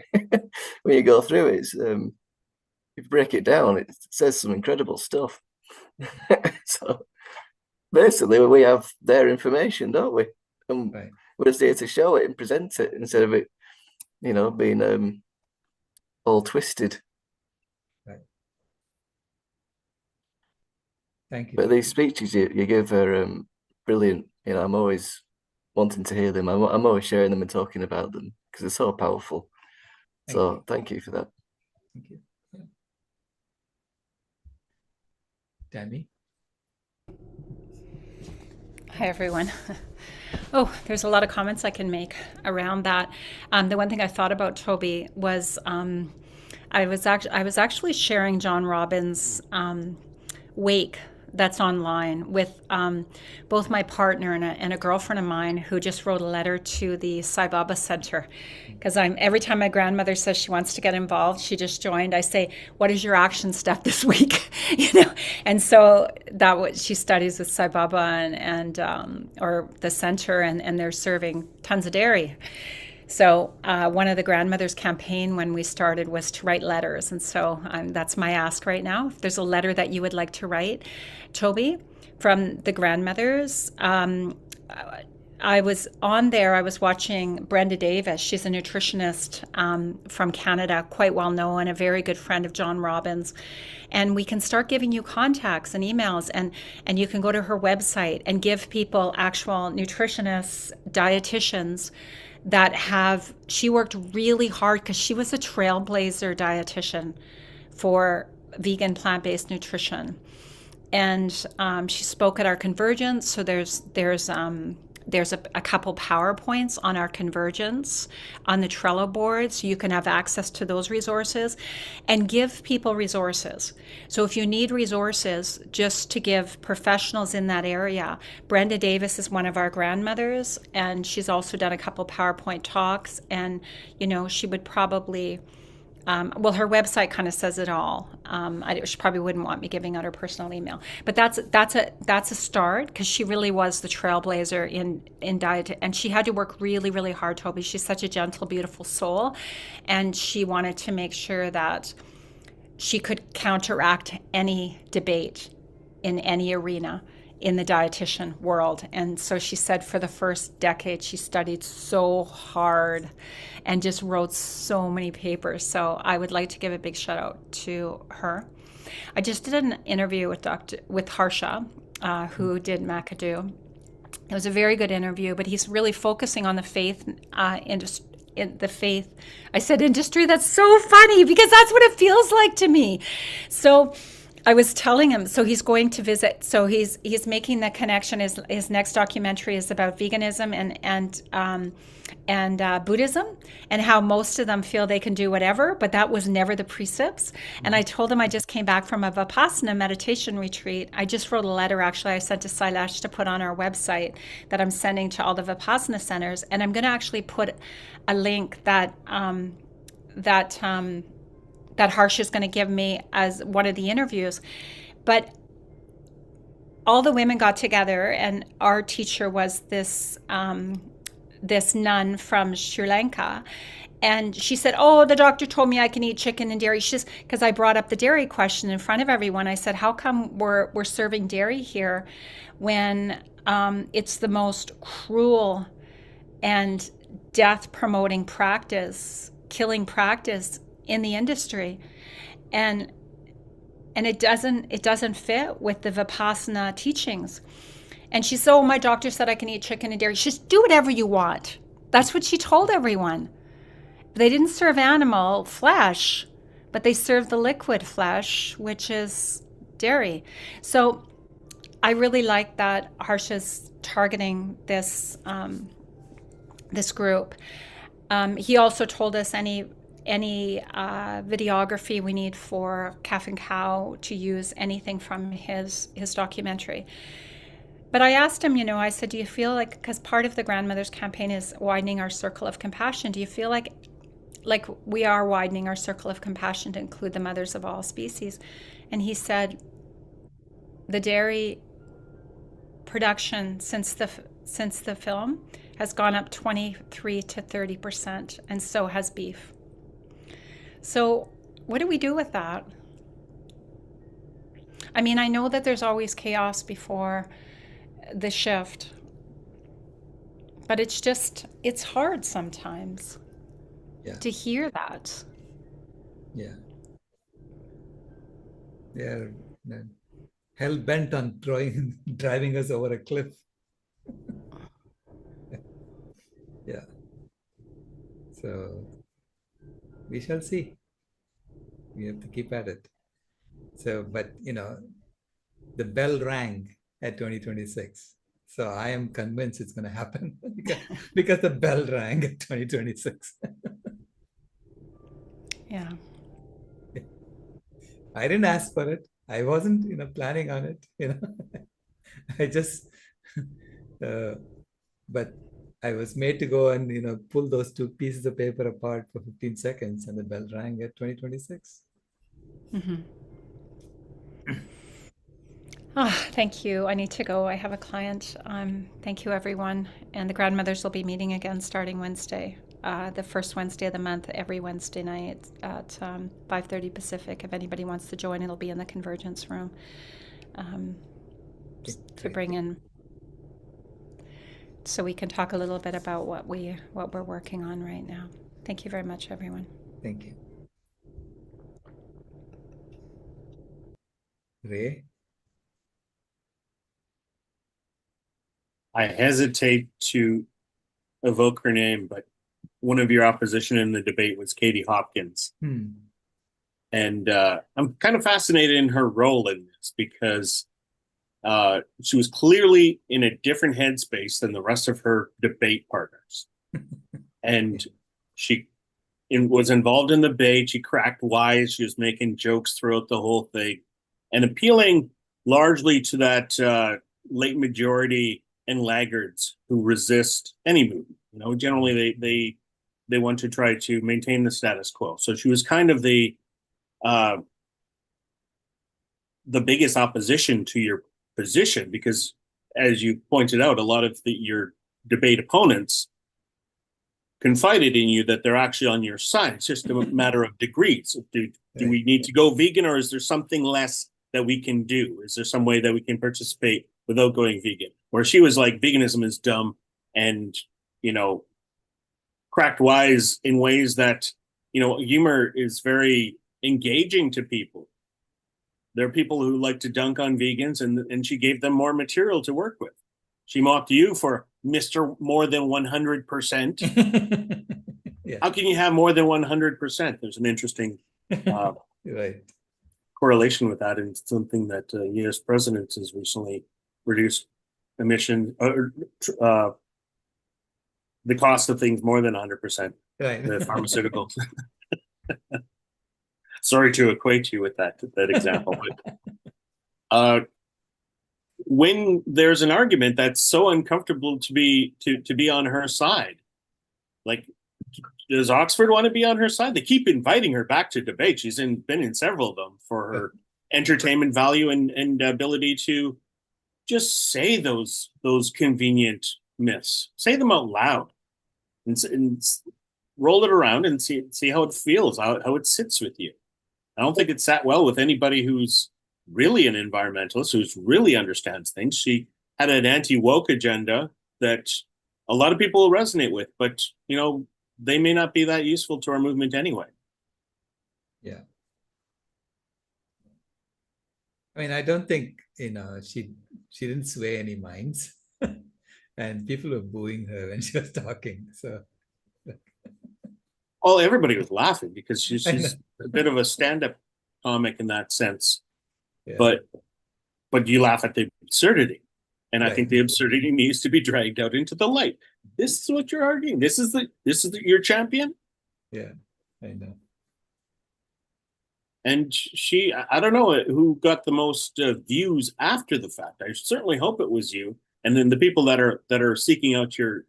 when you go through it, if you break it down, it says some incredible stuff." So basically, we have their information, don't we? And Right. we're just here to show it and present it instead of it, being all twisted. Right. Thank you. But these speeches you give are brilliant. I'm always wanting to hear them. I'm always sharing them and talking about them because they're so powerful. Thank you for that. Thank you. Tammy? Hi, everyone. Oh, there's a lot of comments I can make around that. The one thing I thought about, Toby, was I was actually sharing John Robbins' wake that's online with both my partner and a girlfriend of mine who just wrote a letter to the Sai Baba Center. Because every time my grandmother says she wants to get involved, she just joined, I say, "What is your action step this week?" And so she studies with Sai Baba and or the center, and they're serving tons of dairy. So one of the grandmother's campaign when we started was to write letters. And so that's my ask right now. If there's a letter that you would like to write, Toby, from the grandmothers. I was on there, I was watching Brenda Davis. She's a nutritionist from Canada, quite well known, a very good friend of John Robbins. And we can start giving you contacts and emails, and you can go to her website and give people actual nutritionists, dietitians she worked really hard because she was a trailblazer dietitian for vegan plant-based nutrition. And she spoke at our Convergence. So there's a couple PowerPoints on our Convergence on the Trello board, so you can have access to those resources and give people resources. So if you need resources just to give professionals in that area, Brenda Davis is one of our grandmothers, and she's also done a couple PowerPoint talks, and she would probably her website kind of says it all. She probably wouldn't want me giving out her personal email, but that's a start, because she really was the trailblazer in diet, and she had to work really, really hard, Toby. She's such a gentle, beautiful soul, and she wanted to make sure that she could counteract any debate in any arena in the dietitian world. And so she said for the first decade, she studied so hard and just wrote so many papers. So I would like to give a big shout out to her. I just did an interview with Harsha, who did McAdoo. It was a very good interview, but he's really focusing on the faith industry. In the faith, I said industry. That's so funny because that's what it feels like to me. So I was telling him, so he's going to visit. So he's making the connection. His next documentary is about veganism and Buddhism, and how most of them feel they can do whatever, but that was never the precepts. And I told him I just came back from a Vipassana meditation retreat. I just wrote a letter, actually, I sent to Sailesh to put on our website that I'm sending to all the Vipassana centers, and I'm going to actually put a link that Harsh is going to give me as one of the interviews. But all the women got together, and our teacher was this nun from Sri Lanka. And she said, "Oh, the doctor told me I can eat chicken and dairy." She's, because I brought up the dairy question in front of everyone. I said, "How come we're serving dairy here when it's the most cruel and death-promoting practice, killing practice in the industry?" And and it doesn't fit with the Vipassana teachings. And she said, oh, my doctor said I can eat chicken and dairy. She said, do whatever you want. That's what she told everyone. They didn't serve animal flesh, but they served the liquid flesh, which is dairy. So I really like that Harsha's targeting this this group. He also told us any videography we need for Calf and Cow to use anything from his documentary. But I asked him, I said, do you feel like, because part of the Grandmothers campaign is widening our circle of compassion, do you feel like we are widening our circle of compassion to include the mothers of all species? And he said, the dairy production since the film has gone up 23 to 30%, and so has beef. So what do we do with that? I mean, I know that there's always chaos before the shift, but it's hard sometimes to hear that. Yeah. They're hell bent on driving us over a cliff. Yeah. So we shall see. We have to keep at it. So, but the bell rang at 2026. So I am convinced it's going to happen because the bell rang at 2026. Yeah. I didn't ask for it. I wasn't, planning on it. I just, but I was made to go and pull those two pieces of paper apart for 15 seconds, and the bell rang at 2026. Mm-hmm. Thank you. I need to go. I have a client. Thank you, everyone. And the Grandmothers will be meeting again starting Wednesday, the first Wednesday of the month, every Wednesday night at 5:30 Pacific. If anybody wants to join, it'll be in the Convergence room to bring in, so we can talk a little bit about what we're working on right now. Thank you very much, everyone. Thank you. Ray? I hesitate to evoke her name, but one of your opposition in the debate was Katie Hopkins. And I'm kind of fascinated in her role in this because she was clearly in a different headspace than the rest of her debate partners. And she was involved in the debate. She cracked wise. She was making jokes throughout the whole thing and appealing largely to that late majority and laggards who resist any movement. Generally they want to try to maintain the status quo. So she was kind of the biggest opposition to your position, because as you pointed out, a lot of your debate opponents confided in you that they're actually on your side. It's just a matter of degrees. Do we need to go vegan, or is there something less that we can do? Is there some way that we can participate without going vegan? Where she was like, veganism is dumb, and cracked wise in ways that humor is very engaging to people. There are people who like to dunk on vegans, and she gave them more material to work with. She mocked you for Mr. More than 100%. Yeah. How can you have more than 100%? There's an interesting right. correlation with that, and it's something that U.S. president has recently reduced emission, the cost of things more than 100%. Right. The pharmaceuticals. Sorry to equate you with that example, but when there's an argument that's so uncomfortable to be on her side, like, does Oxford want to be on her side? They keep inviting her back to debate. She's been in several of them for her entertainment value and ability to just say those convenient myths, say them out loud, and roll it around and see how it feels, how it sits with you. I don't think it sat well with anybody who's really an environmentalist, who's really understands things. She had an anti-woke agenda that a lot of people will resonate with, but they may not be that useful to our movement anyway. Yeah. I mean, I don't think, she didn't sway any minds. And people were booing her when she was talking. So, Well, everybody was laughing because I she's know. a bit of a stand-up comic in that sense. Yeah. But you laugh at the absurdity. And I Right. think the absurdity needs to be dragged out into the light. This is what you're arguing. This is your champion. Yeah, I know. And I don't know who got the most views after the fact. I certainly hope it was you. And then the people that are seeking out your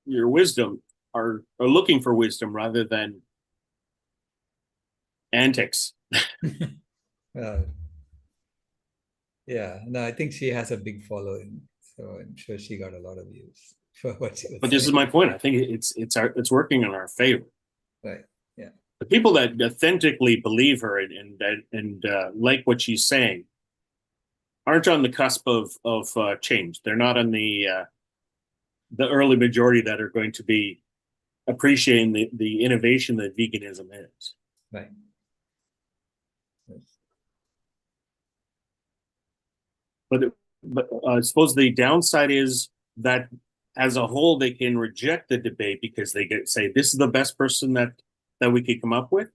wisdom are looking for wisdom rather than antics. Yeah, no, I think she has a big following, so I'm sure she got a lot of views for what she was But this is saying. my point. I think it's working in our favor. Right. Yeah. The people that authentically believe her and like what she's saying aren't on the cusp of change. They're not on the early majority that are going to be appreciating the innovation that veganism is. Right. Yes. But I suppose the downside is that as a whole, they can reject the debate because they say this is the best person that we could come up with.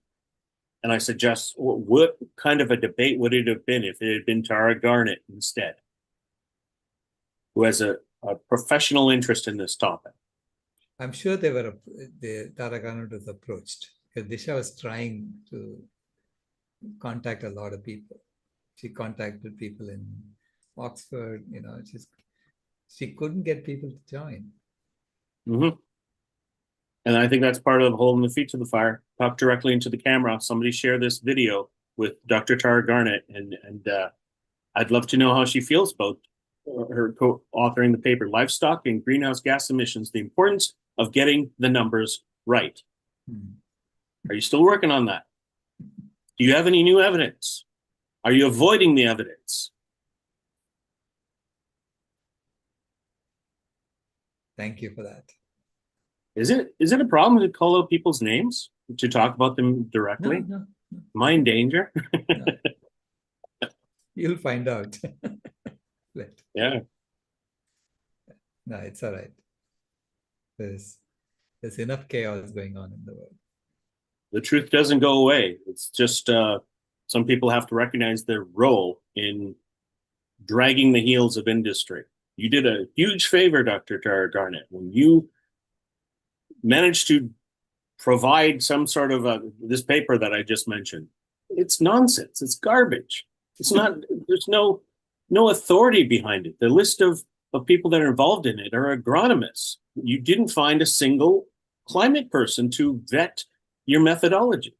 And I suggest, what kind of a debate would it have been if it had been Tara Garnett instead, who has a professional interest in this topic? I'm sure Tara Garnett was approached because Disha was trying to contact a lot of people. She contacted people in Oxford, she couldn't get people to join. Mm-hmm. And I think that's part of holding the feet to the fire. Talk directly into the camera. Somebody share this video with Dr. Tara Garnett, and I'd love to know how she feels about her co-authoring the paper, Livestock and Greenhouse Gas Emissions, the importance of getting the numbers right. Are you still working on that? Do you have any new evidence? Are you avoiding the evidence? Thank you for that. Is it a problem to call out people's names, to talk about them directly? No. Am I in danger? No. You'll find out. Yeah. No, it's all right. There's enough chaos going on in the world. The truth doesn't go away. It's just some people have to recognize their role in dragging the heels of industry. You did a huge favor, Dr. Tara Garnett, when you managed to provide some sort of this paper that I just mentioned. It's nonsense. It's garbage. It's not. There's no authority behind it. The list of people that are involved in it are agronomists. You didn't find a single climate person to vet your methodology.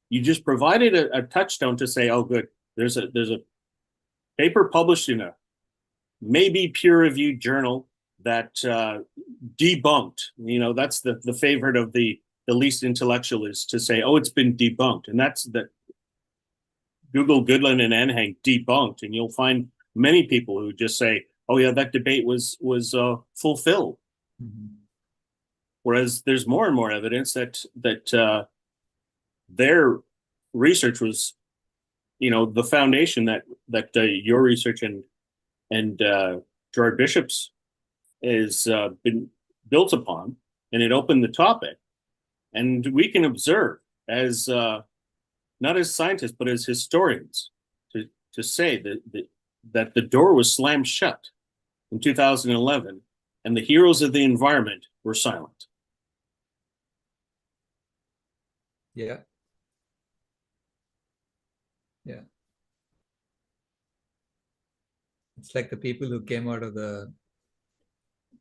You just provided a touchstone to say, oh, good, there's a paper published in a maybe peer-reviewed journal that debunked. That's the favorite of the least intellectual, is to say, oh, it's been debunked. And that's that. Google Goodland and Anhang debunked, and you'll find many people who just say, oh yeah, that debate was fulfilled. Mm-hmm. Whereas there's more and more evidence that their research was, the foundation that your research and Gerard Bishop's has been built upon, and it opened the topic. And we can observe as not as scientists, but as historians, to say that the door was slammed shut in 2011, and the heroes of the environment were silent. Yeah. Yeah. It's like the people who came out of the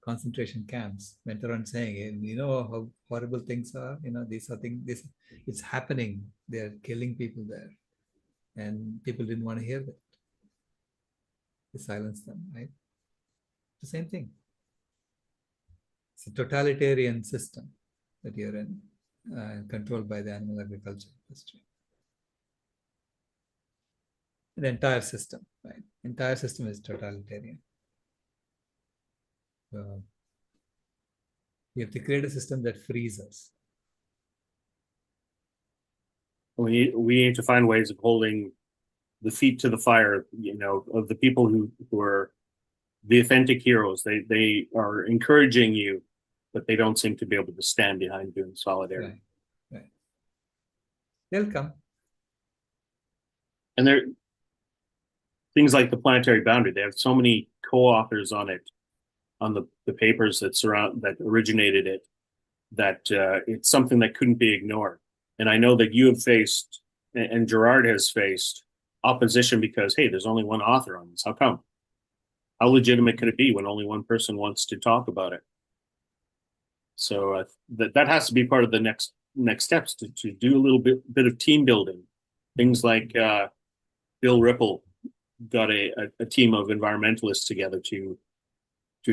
concentration camps went around saying, how horrible things are, these are things, it's happening. They're killing people there. And people didn't want to hear that. They silenced them, right? The same thing. It's a totalitarian system that you're in, controlled by the animal agriculture industry. The entire system, right? Entire system is totalitarian. So we have to create a system that frees us. We need to find ways of holding the feet to the fire, of the people who are the authentic heroes. They are encouraging you, but they don't seem to be able to stand behind you in solidarity. Right. They'll come. And there things like the planetary boundary. They have so many co-authors on it, on the papers that originated it, that it's something that couldn't be ignored. And I know that you have faced, and Gerard has faced, opposition because, hey, there's only one author on this. How come? How legitimate could it be when only one person wants to talk about it? So that has to be part of the next steps, to do a little bit of team building. Things like Bill Ripple got a team of environmentalists together to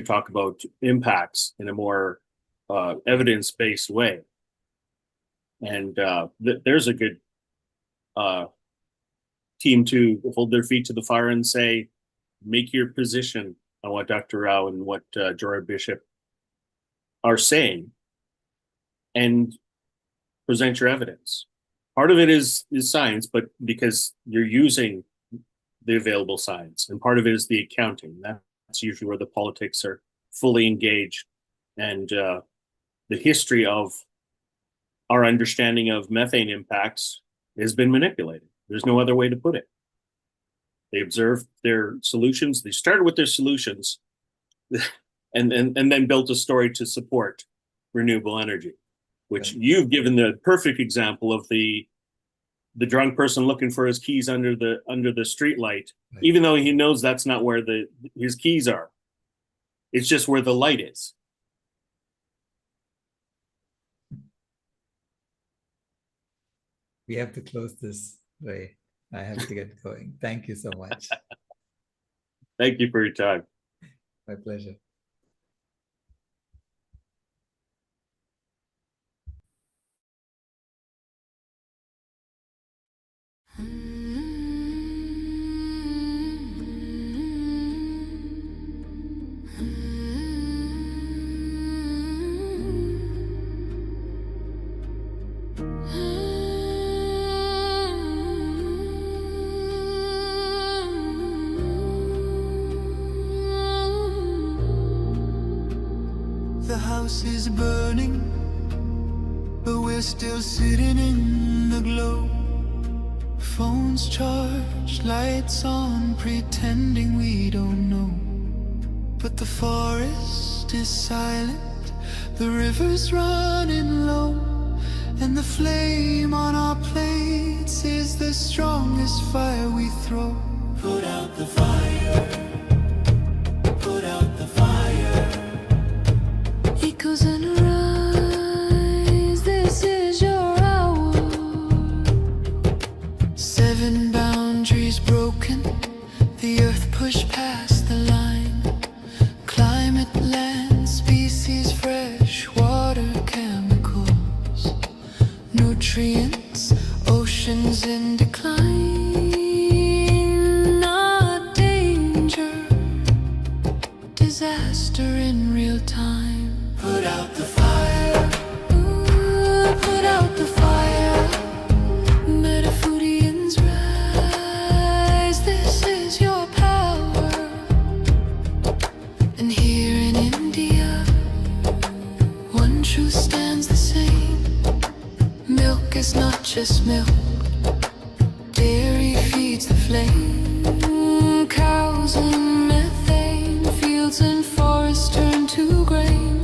talk about impacts in a more evidence-based way. And there's a good team to hold their feet to the fire and say, make your position on what Dr. Rao and what Gerard Bishop are saying, and present your evidence. Part of it is science, but because you're using the available science, and part of it is the accounting. That's usually where the politics are fully engaged, and the history of our understanding of methane impacts has been manipulated. There's no other way to put it. They observed their solutions. They started with their solutions and then built a story to support renewable energy, which you've given the perfect example of the drunk person looking for his keys under the street light, even though he knows that's not where his keys are. It's just where the light is. We have to close this, Ray. I have to get going. Thank you so much. Thank you for your time. My pleasure. The house is burning, but we're still sitting in the glow. Phones charged, lights on, pretending we don't know. But the forest is silent, the river's running low, and the flame on our plates is the strongest fire we throw. Put out the fire, put out the fire. Echoes and rise, this is your hour. 7 boundaries broken, the earth pushed past the line. Climate, land, species, fresh water, chemicals, nutrients, oceans in decline. Not danger, disaster in real time. Put out the fire, put out the fire. Metafudians rise, this is your power. And here in India, one truth stands the same. Milk is not just milk, dairy feeds the flame. Cows and methane, fields and forests turn to grain.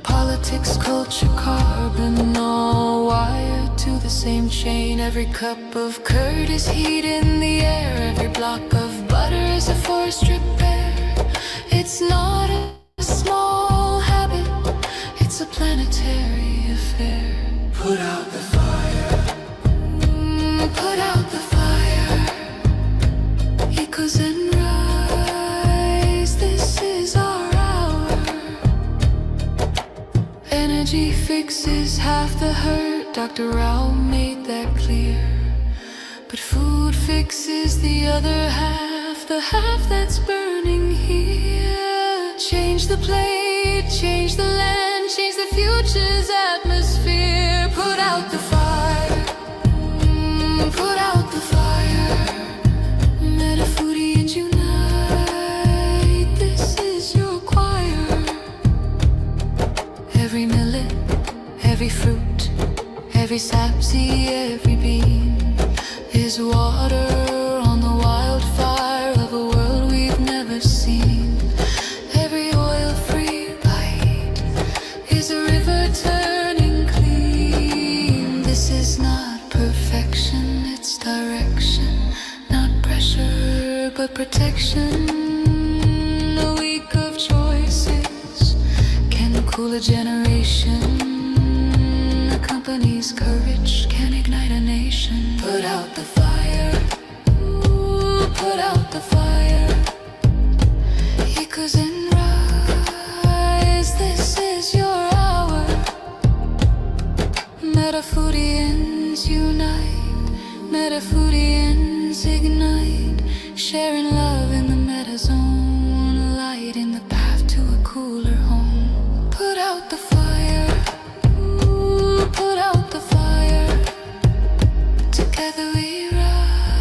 Politics, culture, carbon, all wired to the same chain. Every cup of curd is heat in the air. Every block of butter is a forest repair. It's not a small habit, it's a planetary affair. Put out the fire, put out the fire. Echoes and rise, this is our hour. Energy fixes half the hurt, Dr. Rao made that clear. But food fixes the other half, the half that's burning here. Change the plate, change the land, change the future's atmosphere. Put out the fire, put out the fire. water on the wildfire of a world we've never seen. Every oil-free bite is a river turning clean. This is not perfection, it's direction. Not pressure, but protection. A week of choices can cool a generation. A company's courage can ignite a nation. Put out the fire. Ooh, put out the fire. Echoes and rise. This is your hour. Metafoodians unite. Metafoodians ignite. Sharing love in the meta zone. Light in the path to a cooler home. Put out the fire. Ooh, put out the fire. Together we rise.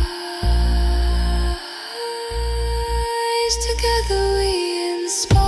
Together we inspire.